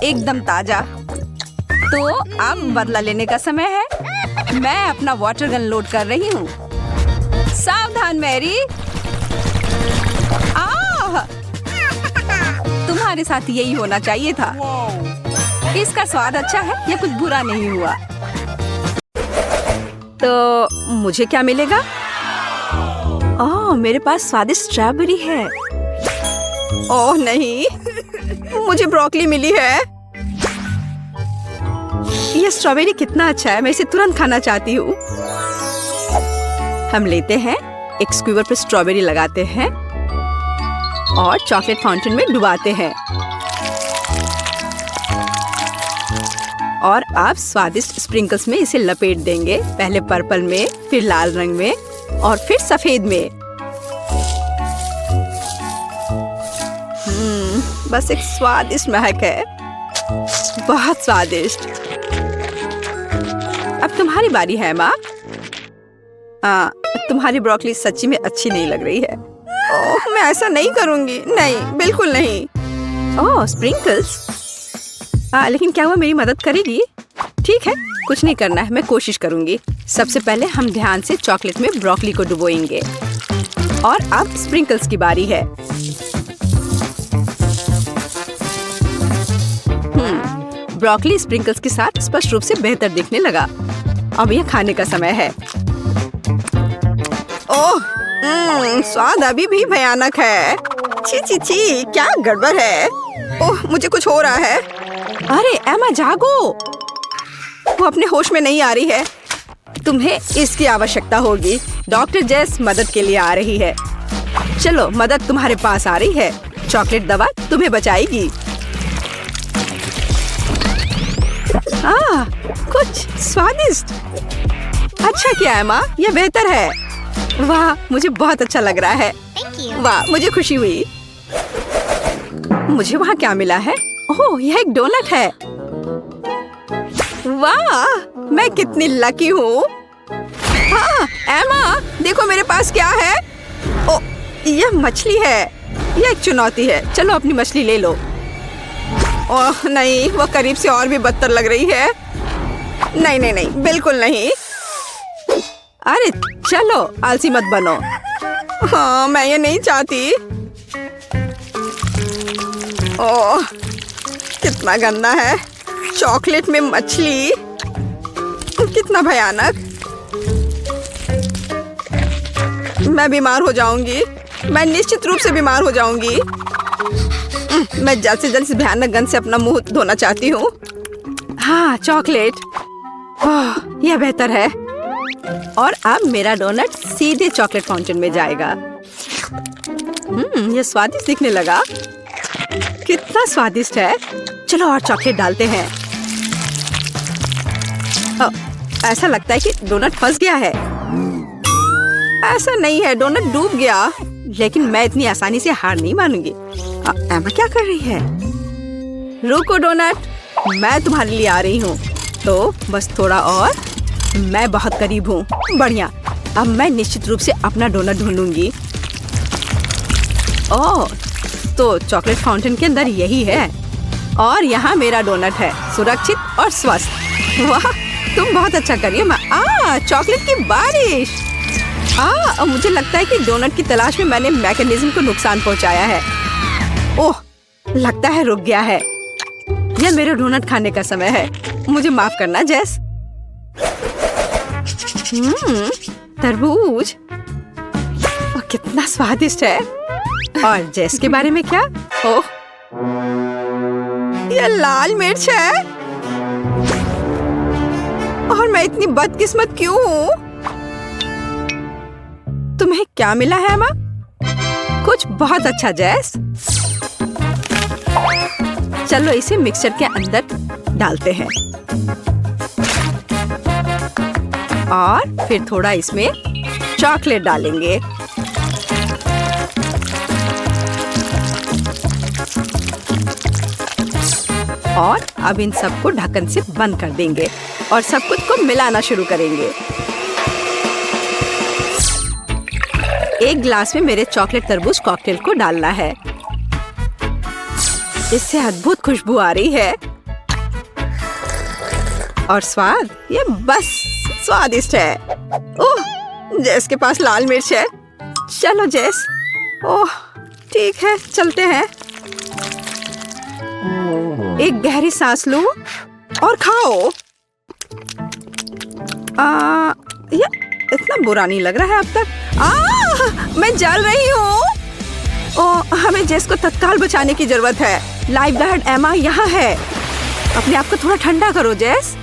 एकदम ताजा। तो अब बदला लेने का समय है। मैं अपना वाटर गन लोड कर रही हूँ। सावधान मैरी। तुम्हारे साथ यही होना चाहिए था। इसका स्वाद अच्छा है, यह कुछ बुरा नहीं हुआ। तो मुझे क्या मिलेगा? ओह, मेरे पास स्वादिष्ट स्ट्रॉबेरी है। ओह नहीं, मुझे ब्रोकली मिली है। यह स्ट्रॉबेरी कितना अच्छा है, मैं इसे तुरंत खाना चाहती हूँ। हम लेते हैं, एक स्क्यूवर पर स्ट्रॉबेरी लगाते हैं और चॉकलेट फाउंटेन में डुबाते हैं। और अब स्वादिष्ट स्प्रिंकल्स में इसे लपेट देंगे। पहले पर्पल में, फिर लाल रंग में और फिर सफेद में। बस एक स्वादिष्ट महक है, बहुत स्वादिष्ट। अब तुम्हारी बारी है माँ। तुम्हारी ब्रोकली सच्ची में अच्छी नहीं लग रही है। ओह, मैं ऐसा नहीं करूंगी। नहीं, बिल्कुल नहीं। ओह, स्प्रिंकल्स। लेकिन क्या वो मेरी मदद करेगी? ठीक है, कुछ नहीं करना है, मैं कोशिश करूंगी। सबसे पहले हम ध्यान से चॉकलेट में ब्रोकली को डुबोएंगे। और अब स्प्रिंकल्स की बारी है। ब्रोकली स्प्रिंकल्स के साथ स्पष्ट रूप से बेहतर दिखने लगा। अब यह खाने का समय है। ओह, स्वाद अभी भी भयानक है। छी छी छी, क्या गड़बड़ है? ओह, मुझे कुछ हो रहा है। अरे एमा, जागो। वो अपने होश में नहीं आ रही है। तुम्हें इसकी आवश्यकता होगी। डॉक्टर जेस मदद के लिए आ रही है। चलो, मदद तुम्हारे पास आ रही है। चॉकलेट दवा तुम्हें बचाएगी। कुछ स्वादिष्ट। अच्छा किया एमा, यह बेहतर है। वाह, मुझे बहुत अच्छा लग रहा है। वाह, मुझे खुशी हुई। मुझे वहाँ क्या मिला है? ओह, यह एक डोनट है। वाह, मैं कितनी लकी हूँ। हाँ, एमा, देखो मेरे पास क्या है। ओह, यह मछली है। यह एक चुनौती है। चलो अपनी मछली ले लो। ओह नहीं, वो करीब से और भी बदतर लग रही है। नहीं नहीं नहीं, बिल्कुल नहीं। अरे चलो, आलसी मत बनो। हाँ, मैं ये नहीं चाहती। ओह, कितना गंदा है। चॉकलेट में मछली, कितना भयानक। मैं बीमार हो जाऊंगी। मैं निश्चित रूप से बीमार हो जाऊंगी। मैं जल्द से जल्द इस भयानक गंध से अपना मुंह धोना चाहती हूँ। हाँ, चॉकलेट। ओह, यह बेहतर है। और अब मेरा डोनट सीधे चॉकलेट फाउंटेन में जाएगा। यह स्वादिष्ट दिखने लगा। कितना स्वादिष्ट है। चलो और चॉकलेट डालते हैं। ऐसा लगता है कि डोनट फंस गया है। ऐसा नहीं है, डोनट डूब गया। लेकिन मैं इतनी आसानी से हार नहीं मानूंगी। एमा क्या कर रही है? रुको डोनट, मैं तुम्हारे लिए आ रही हूँ। तो बस थोड़ा और। मैं बहुत करीब हूँ। बढ़िया। अब मैं निश्चित रूप से अपना डोनट ढूंढूंगी। ओह, तो चॉकलेट फाउंटेन के अंदर यही है। और यहाँ मेरा डोनट है, सुरक्षित और स्वस्थ। वाह, तुम बहुत अच्छा करिए। चॉकलेट की बारिश। मुझे लगता है कि डोनट की तलाश में मैंने मैकेनिज्म को नुकसान पहुंचाया है। ओह, लगता है रुक गया है। यह मेरे डोनट खाने का समय है। मुझे माफ करना जेस। तरबूज, कितना स्वादिष्ट है। और जेस के बारे में क्या? ओह, यह लाल मिर्च है। और मैं इतनी बदकिस्मत क्यों हूँ? तुम्हें क्या मिला है एमा? कुछ बहुत अच्छा जेस। चलो इसे मिक्सचर के अंदर डालते हैं। और फिर थोड़ा इसमें चॉकलेट डालेंगे। और अब इन सबको ढक्कन से बंद कर देंगे और सब कुछ को मिलाना शुरू करेंगे। एक ग्लास में मेरे चॉकलेट तरबूज कॉकटेल को डालना है। इससे अद्भुत खुशबू आ रही है। और स्वाद, ये बस स्वादिष्ट है। ओह, जेस के पास लाल मिर्च है। चलो जेस। ओह, ठीक है, चलते हैं। एक गहरी सांस लो और खाओ। यह इतना बुरा नहीं लग रहा है अब तक। मैं जल रही हूँ। हमें जेस को तत्काल बचाने की जरूरत है। लाइफ गार्ड एमा यहाँ है। अपने आप को थोड़ा ठंडा करो जेस।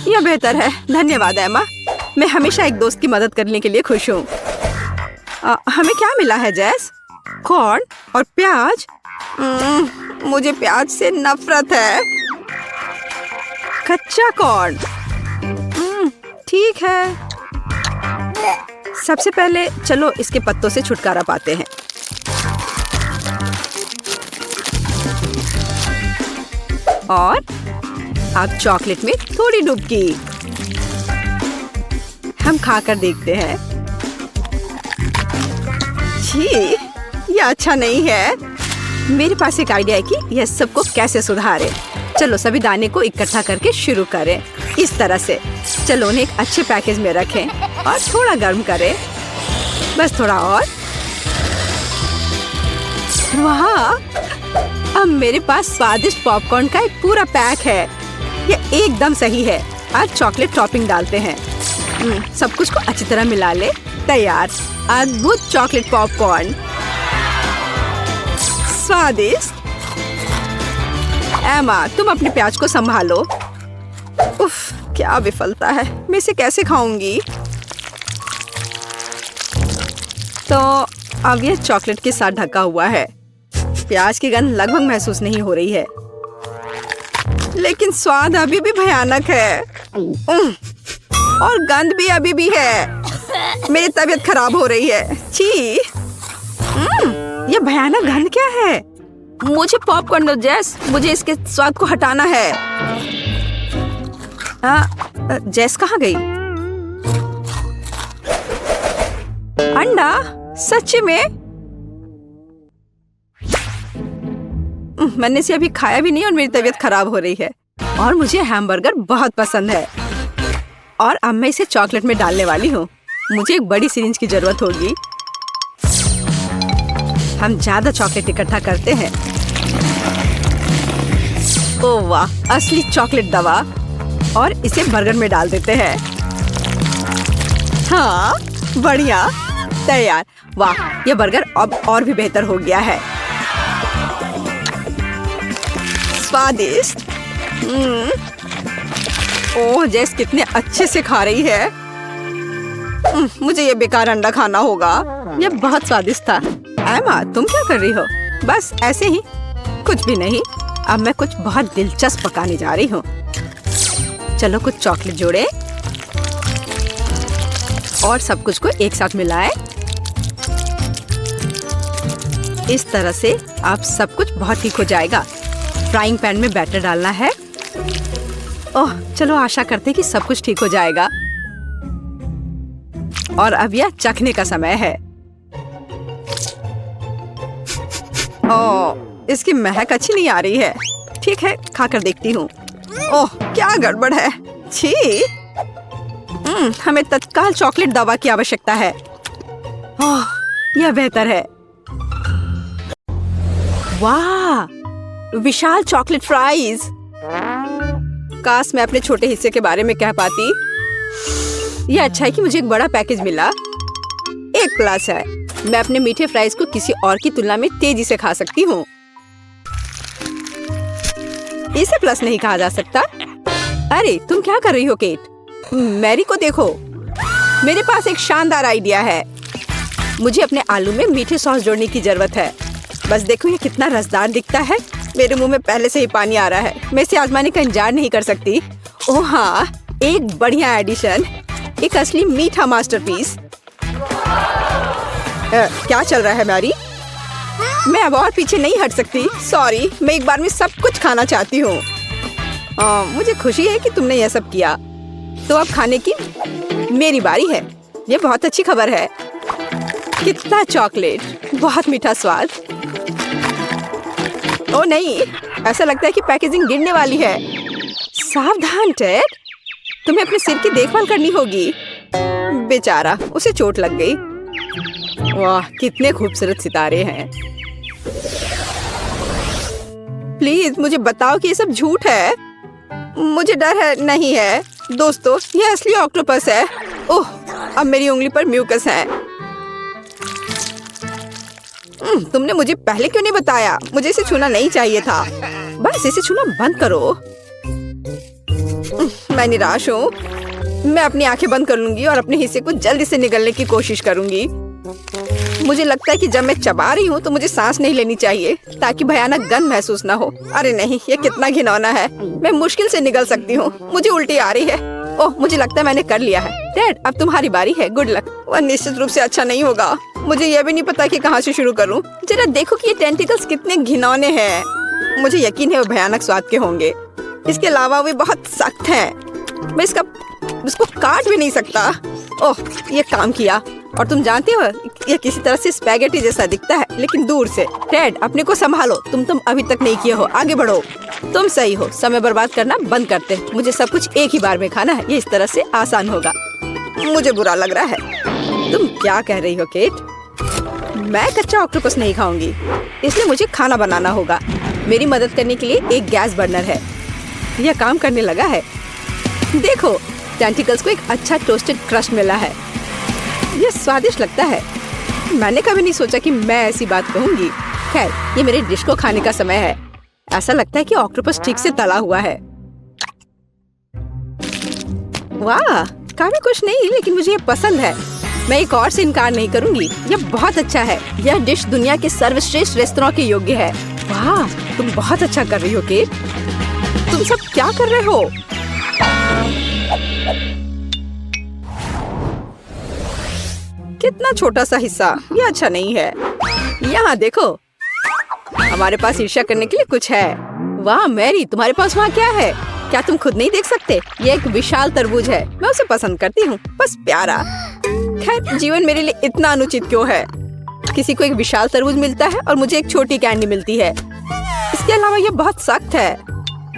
यह बेहतर है। धन्यवाद एमा। मैं हमेशा एक दोस्त की मदद करने के लिए खुश हूँ। हमें क्या मिला है जेस? कॉर्न और प्याज। मुझे प्याज से नफरत है। कच्चा कॉर्न। ठीक है। सबसे पहले चलो इसके पत्तों से छुटकारा पाते हैं। और अब चॉकलेट में थोड़ी डुबकी। हम खाकर देखते हैं। छी, ये अच्छा नहीं है। मेरे पास एक आइडिया है कि यह सबको कैसे सुधारे। चलो सभी दाने को इकट्ठा करके शुरू करें। इस तरह से। चलो उन्हें एक अच्छे पैकेज में रखें और थोड़ा गर्म करें। बस थोड़ा और। वाह, अब मेरे पास स्वादिष्ट पॉपकॉर्न का एक पूरा पैक है। ये एकदम सही है। आज चॉकलेट टॉपिंग डालते हैं। सब कुछ को अच्छी तरह मिला ले। तैयार। अद्भुत चॉकलेट पॉपकॉर्न, स्वादिष्ट। एमा, तुम अपने प्याज को संभालो। उफ, क्या विफलता है। मैं इसे कैसे खाऊंगी? तो अब यह चॉकलेट के साथ ढका हुआ है। प्याज की गंध लगभग महसूस नहीं हो रही है, लेकिन स्वाद अभी भी भयानक है। और गंध भी अभी भी है। मेरी तबीयत खराब हो रही है। छी, यह भयानक गंध क्या है? मुझे पॉपकॉर्न दो जेस, मुझे इसके स्वाद को हटाना है। जेस कहाँ गई? अंडा? सच्ची में? मैंने इसे अभी खाया भी नहीं और मेरी तबीयत खराब हो रही है। और मुझे हैमबर्गर बहुत पसंद है। और अब मैं इसे चॉकलेट में डालने वाली हूँ। मुझे एक बड़ी सिरिंज की जरूरत होगी। हम ज्यादा चॉकलेट इकट्ठा करते हैं। ओह वाह, असली चॉकलेट दवा। और इसे बर्गर में डाल देते हैं। हाँ, बढ़िया, तैयार। वाह, यह बर्गर अब और भी बेहतर हो गया है। स्वादिष्ट। ओह, जेस कितने अच्छे से खा रही है। मुझे ये बेकार अंडा खाना होगा। यह बहुत स्वादिष्ट था। एमा, तुम क्या कर रही हो? बस ऐसे ही, कुछ भी नहीं। अब मैं कुछ बहुत दिलचस्प पकाने जा रही हूँ। चलो कुछ चॉकलेट जोड़े और सब कुछ को एक साथ मिलाएं। इस तरह से अब सब कुछ बहुत ठीक हो जाएगा। फ्राइंग पैन में बैटर डालना है। ओह, चलो आशा करते हैं कि सब कुछ ठीक हो जाएगा। और अब यह चखने का समय है। ओह, इसकी महक अच्छी नहीं आ रही है। ठीक है, खाकर देखती हूँ। ओह, क्या गड़बड़ है। छी, हमें तत्काल चॉकलेट दवा की आवश्यकता है। ओह, यह बेहतर है। वाह, विशाल चॉकलेट फ्राइज। काश मैं अपने छोटे हिस्से के बारे में कह पाती। यह अच्छा है कि मुझे एक बड़ा पैकेज मिला। एक प्लस है, मैं अपने मीठे फ्राइज को किसी और की तुलना में तेजी से खा सकती हूँ। इसे प्लस नहीं कहा जा सकता। अरे तुम क्या कर रही हो केट? मैरी को देखो। मेरे पास एक शानदार आइडिया है। मुझे अपने आलू में मीठे सॉस जोड़ने की जरूरत है। बस देखो ये कितना रसदार दिखता है। मेरे मुंह में पहले से ही पानी आ रहा है। मैं इसे आजमाने का इंतजार नहीं कर सकती। ओह हाँ, एक बढ़िया एडिशन, एक असली मीठा मास्टरपीस। क्या चल रहा है मैरी? मैं अब और पीछे नहीं हट सकती। सॉरी, मैं एक बार में सब कुछ खाना चाहती हूँ। मुझे खुशी है कि तुमने यह सब किया। तो अब खाने की मेरी बारी है। ये बहुत अच्छी खबर है। कितना चॉकलेट, बहुत मीठा स्वाद। ओ नहीं, ऐसा लगता है कि पैकेजिंग गिरने वाली है। सावधान टेड, तुम्हें अपने सिर की देखभाल करनी होगी। बेचारा, उसे चोट लग गई। वाह, कितने खूबसूरत सितारे हैं। प्लीज मुझे बताओ कि ये सब झूठ है। मुझे डर है। नहीं है दोस्तों, ये असली ऑक्टोपस है। ओह, अब मेरी उंगली पर म्यूकस है। तुमने मुझे पहले क्यों नहीं बताया? मुझे इसे छूना नहीं चाहिए था। बस इसे छूना बंद करो। मैं निराश हूँ। मैं अपनी आंखें बंद कर लूंगी और अपने हिस्से को जल्दी से निगलने की कोशिश करूंगी। मुझे लगता है कि जब मैं चबा रही हूँ तो मुझे सांस नहीं लेनी चाहिए ताकि भयानक गंध महसूस ना हो। अरे नहीं, ये कितना घिनौना है। मैं मुश्किल से निगल सकती हूँ। मुझे उल्टी आ रही है। ओह, मुझे लगता है मैंने कर लिया है। डैड, अब तुम्हारी बारी है। Good luck. वह निश्चित रूप से अच्छा नहीं होगा। मुझे यह भी नहीं पता कि कहाँ से शुरू करूँ। जरा देखो कि ये टेंटिकल्स कितने घिनौने हैं। मुझे यकीन है वो भयानक स्वाद के होंगे। इसके अलावा वे बहुत सख्त हैं। मैं इसको काट भी नहीं सकता। ओह, ये काम किया। और तुम जानते हो, ये किसी तरह से स्पैगेटी जैसा दिखता है, लेकिन दूर से। टेड, अपने को संभालो। तुम अभी तक नहीं किए हो। आगे बढ़ो। तुम सही हो। समय बर्बाद करना बंद करते। मुझे सब कुछ एक ही बार में खाना है। ये इस तरह से आसान होगा। मुझे बुरा लग रहा है। तुम क्या कह रही हो केट? मैं कच्चा ऑक्टोपस नहीं खाऊंगी, इसलिए मुझे खाना बनाना होगा। मेरी मदद करने के लिए एक गैस बर्नर है। यह काम करने लगा है। देखो, टेंटिकल्स को एक अच्छा टोस्टेड क्रस्ट मिला है। यह स्वादिष्ट लगता है। मैंने कभी नहीं सोचा कि मैं ऐसी बात कहूंगी। खैर, ये मेरे डिश को खाने का समय है। ऐसा लगता है कि ऑक्टोपस ठीक से तला हुआ है। वाह, काफी कुछ नहीं, लेकिन मुझे ये पसंद है। मैं एक और से इनकार नहीं करूंगी। यह बहुत अच्छा है। यह डिश दुनिया के सर्वश्रेष्ठ रेस्तरां के योग्य है। वाह, तुम बहुत अच्छा कर रही हो केट। तुम सब क्या कर रहे हो? कितना छोटा सा हिस्सा, ये अच्छा नहीं है। यहाँ देखो, हमारे पास ईर्ष्या करने के लिए कुछ है। वाह मैरी, तुम्हारे पास वहाँ क्या है? क्या तुम खुद नहीं देख सकते? ये एक विशाल तरबूज है। मैं उसे पसंद करती हूँ, बस प्यारा। खैर, जीवन मेरे लिए इतना अनुचित क्यों है? किसी को एक विशाल तरबूज मिलता है और मुझे एक छोटी कैंडी मिलती है। इसके अलावा ये बहुत सख्त है।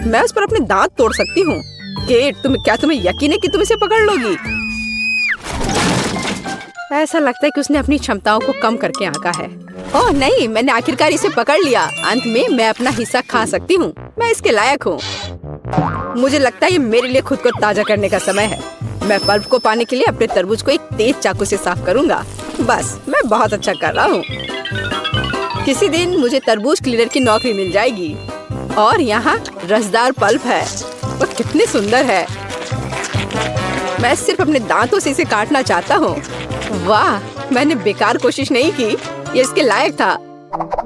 मैं उस पर अपने दांत तोड़ सकती हूँ। केट, तुम्हें यकीन है कि तुम इसे पकड़ लोगी? ऐसा लगता है कि उसने अपनी क्षमताओं को कम करके आंका है। ओह नहीं, मैंने आखिरकार इसे पकड़ लिया। अंत में मैं अपना हिस्सा खा सकती हूँ। मैं इसके लायक हूँ। मुझे लगता है ये मेरे लिए खुद को ताजा करने का समय है। मैं पल्प को पाने के लिए अपने तरबूज को एक तेज चाकू से साफ करूंगा। बस, मैं बहुत अच्छा कर रहा हूँ। किसी दिन मुझे तरबूज क्लीनर की नौकरी मिल जाएगी। और यहाँ रसदार पल्प है। वह कितनी सुंदर है। मैं सिर्फ अपने दांतों से इसे काटना चाहता हूँ। वाह, मैंने बेकार कोशिश नहीं की। ये इसके लायक था।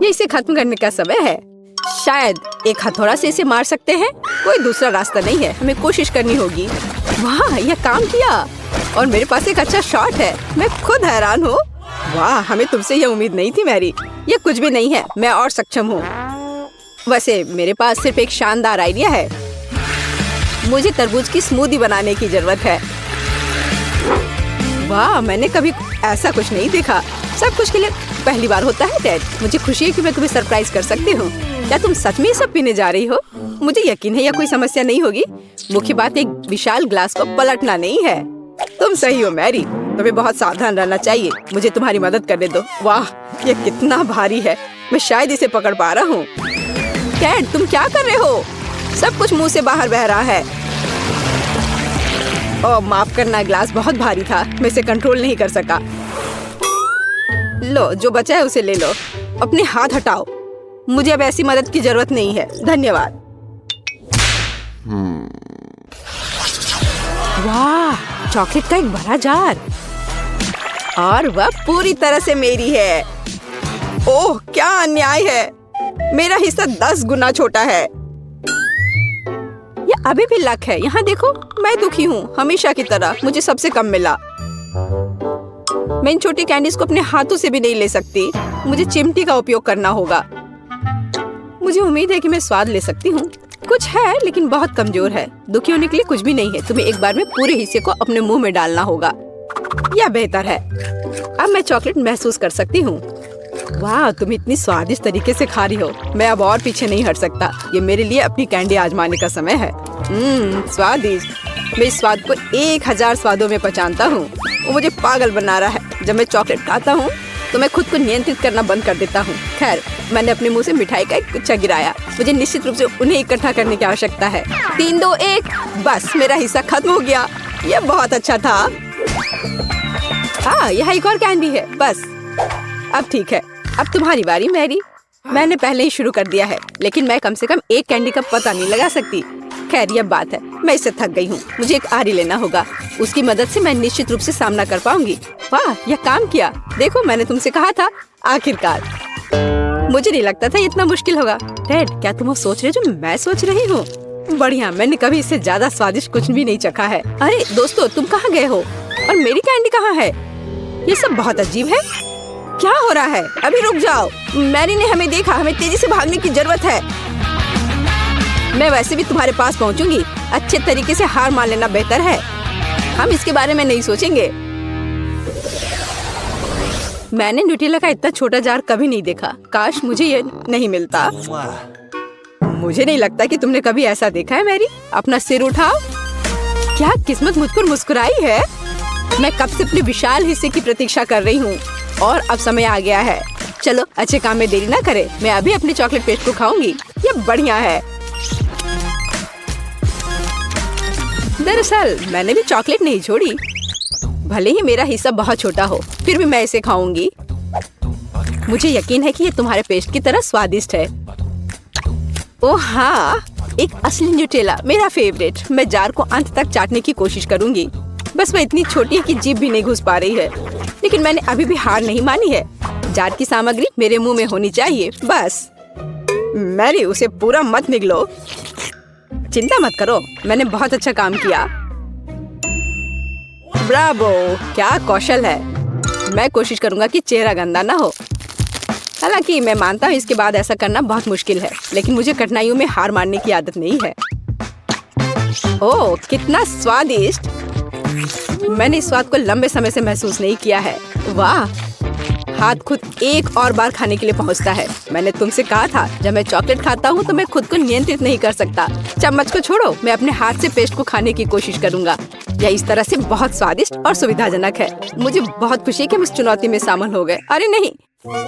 ये इसे खत्म करने का समय है। शायद एक हथौड़ा से इसे मार सकते हैं। कोई दूसरा रास्ता नहीं है, हमें कोशिश करनी होगी। वाह, यह काम किया और मेरे पास एक अच्छा शॉट है। मैं खुद हैरान हूँ। वाह, हमें तुमसे यह उम्मीद नहीं थी मैरी। ये कुछ भी नहीं है, मैं और सक्षम हूँ। वैसे मेरे पास सिर्फ एक शानदार आइडिया है। मुझे तरबूज की स्मूदी बनाने की जरूरत है। वाह, मैंने कभी ऐसा कुछ नहीं देखा। सब कुछ के लिए पहली बार होता है टेड। मुझे खुशी है कि मैं तुम्हें सरप्राइज कर सकती हूँ। क्या तुम सच में सब पीने जा रही हो? मुझे यकीन है यह कोई समस्या नहीं होगी। मुख्य बात एक विशाल ग्लास को पलटना नहीं है। तुम सही हो मैरी, तुम्हें बहुत सावधान रहना चाहिए। मुझे तुम्हारी मदद करने दो। वाह, यह कितना भारी है। मैं शायद इसे पकड़ पा रहा हूँ। टेड, तुम क्या कर रहे हो? सब कुछ मुंह से बाहर बह रहा है। ओह, माफ करना, ग्लास बहुत भारी था। मैं इसे कंट्रोल नहीं कर सका। लो, जो बचा है उसे ले लो। अपने हाथ हटाओ। मुझे अब ऐसी मदद की जरूरत नहीं है। धन्यवाद। वाह, चॉकलेट का एक बड़ा जार। और वह पूरी तरह से मेरी है। ओह, क्या अन्याय है। मेरा हिस्सा 10 गुना छोटा है। यह अभी भी लक है। यहाँ देखो, मैं दुखी हूँ। हमेशा की तरह मुझे सबसे कम मिला। मैं इन छोटी कैंडीज को अपने हाथों से भी नहीं ले सकती। मुझे चिमटी का उपयोग करना होगा। मुझे उम्मीद है कि मैं स्वाद ले सकती हूँ। कुछ है, लेकिन बहुत कमजोर है। दुखी होने के लिए कुछ भी नहीं है। तुम्हें एक बार में पूरे हिस्से को अपने मुंह में डालना होगा। यह बेहतर है। अब मैं चॉकलेट महसूस कर सकती हूँ। वाह, तुम इतनी स्वादिष्ट तरीके से खा रही हो। मैं अब और पीछे नहीं हट सकता। ये मेरे लिए अपनी कैंडी आजमाने का समय है। स्वादिष्ट। मैं इस स्वाद को 1000 स्वादों में पहचानता हूँ। वो मुझे पागल बना रहा है। जब मैं चॉकलेट खाता हूँ तो मैं खुद को नियंत्रित करना बंद कर देता हूँ। खैर, मैंने अपने मुंह से मिठाई का एक गुच्छा गिराया। मुझे निश्चित रूप से उन्हें इकट्ठा करने की आवश्यकता है। 3, 2, 1। बस, मेरा हिस्सा खत्म हो गया। यह बहुत अच्छा था। हाँ, यहाँ एक और कैंडी है। बस, अब ठीक है। अब तुम्हारी बारी मैरी। मैंने पहले ही शुरू कर दिया है, लेकिन मैं कम से कम एक कैंडी का पता नहीं लगा सकती। खैर, यह बात है। मैं इससे थक गई हूँ। मुझे एक आरी लेना होगा। उसकी मदद से मैं निश्चित रूप से सामना कर पाऊंगी। वाह, यह काम किया। देखो, मैंने तुमसे कहा था। आखिरकार। मुझे नहीं लगता था इतना मुश्किल होगा। टेड, क्या तुम वो सोच रहे जो मैं सोच रही हूँ? बढ़िया, मैंने कभी इससे ज्यादा स्वादिष्ट कुछ भी नहीं चखा है। अरे दोस्तों, तुम कहाँ गए हो? और मेरी कैंडी कहाँ है? ये सब बहुत अजीब है। क्या हो रहा है? अभी रुक जाओ। मैरी ने हमें देखा। हमें तेजी से भागने की जरूरत है। मैं वैसे भी तुम्हारे पास पहुंचूंगी। अच्छे तरीके से हार मान लेना बेहतर है। हम इसके बारे में नहीं सोचेंगे। मैंने न्यूटेला का इतना छोटा जार कभी नहीं देखा। काश मुझे ये नहीं मिलता। मुझे नहीं लगता कि तुमने कभी ऐसा देखा है मैरी। अपना सिर उठाओ। क्या किस्मत मुझ पर मुस्कुराई है। मैं कब से अपने विशाल हिस्से की प्रतीक्षा कर रही हूँ और अब समय आ गया है। चलो, अच्छे काम में देरी ना करें। मैं अभी अपनी चॉकलेट पेस्ट को खाऊंगी। ये बढ़िया है। दरअसल मैंने भी चॉकलेट नहीं छोड़ी। भले ही मेरा हिस्सा बहुत छोटा हो, फिर भी मैं इसे खाऊंगी। मुझे यकीन है कि ये तुम्हारे पेस्ट की तरह स्वादिष्ट है। ओह हाँ, एक असली न्यूटेला, मेरा फेवरेट। मैं जार को अंत तक चाटने की कोशिश करूंगी। बस वह इतनी छोटी है कि जीभ भी नहीं घुस पा रही है। लेकिन मैंने अभी भी हार नहीं मानी है। जार की सामग्री मेरे मुंह में होनी चाहिए बस। मैरी, उसे पूरा मत निगलो। चिंता मत करो, मैंने बहुत अच्छा काम किया। ब्रावो, क्या कौशल है। मैं कोशिश करूंगा कि चेहरा गंदा ना हो। हालांकि मैं मानता हूँ इसके बाद ऐसा करना बहुत मुश्किल है, लेकिन मुझे कठिनाइयों में हार मानने की आदत नहीं है। ओह, कितना स्वादिष्ट। मैंने इस स्वाद को लंबे समय से महसूस नहीं किया है। वाह, हाथ खुद एक और बार खाने के लिए पहुंचता है। मैंने तुमसे कहा था, जब मैं चॉकलेट खाता हूँ तो मैं खुद को नियंत्रित नहीं कर सकता। चम्मच को छोड़ो, मैं अपने हाथ से पेस्ट को खाने की कोशिश करूंगा। यह इस तरह से बहुत स्वादिष्ट और सुविधाजनक है। मुझे बहुत खुशी है कि हम इस चुनौती में शामिल हो गए। अरे नहीं,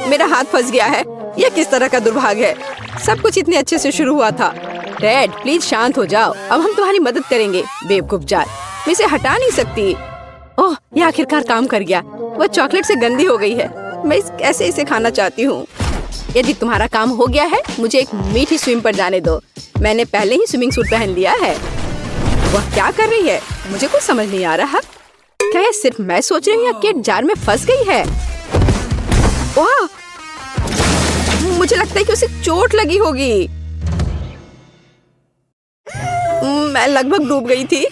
मेरा हाथ फंस गया है। यह किस तरह का दुर्भाग्य है। सब कुछ इतने अच्छे से शुरू हुआ था। डैड, प्लीज शांत हो जाओ। अब हम तुम्हारी मदद करेंगे। बेवकूफ जार, मैं इसे हटा नहीं सकती। ओह, यह आखिरकार काम कर गया। वह चॉकलेट से गंदी हो गई है। मैं कैसे इसे खाना चाहती हूँ। यदि तुम्हारा काम हो गया है, मुझे एक मीठी स्विम पर जाने दो। मैंने पहले ही स्विमिंग सूट पहन लिया है। वह क्या कर रही है, मुझे कुछ समझ नहीं आ रहा। क्या यह सिर्फ मैं सोच रही हूँ या केट जार में फंस गई है? वाह, मुझे लगता है कि उसे चोट लगी होगी। मैं लगभग डूब गई थी।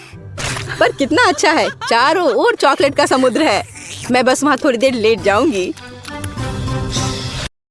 पर कितना अच्छा है, चारों ओर चॉकलेट का समुद्र है। मैं बस वहाँ थोड़ी देर लेट जाऊंगी।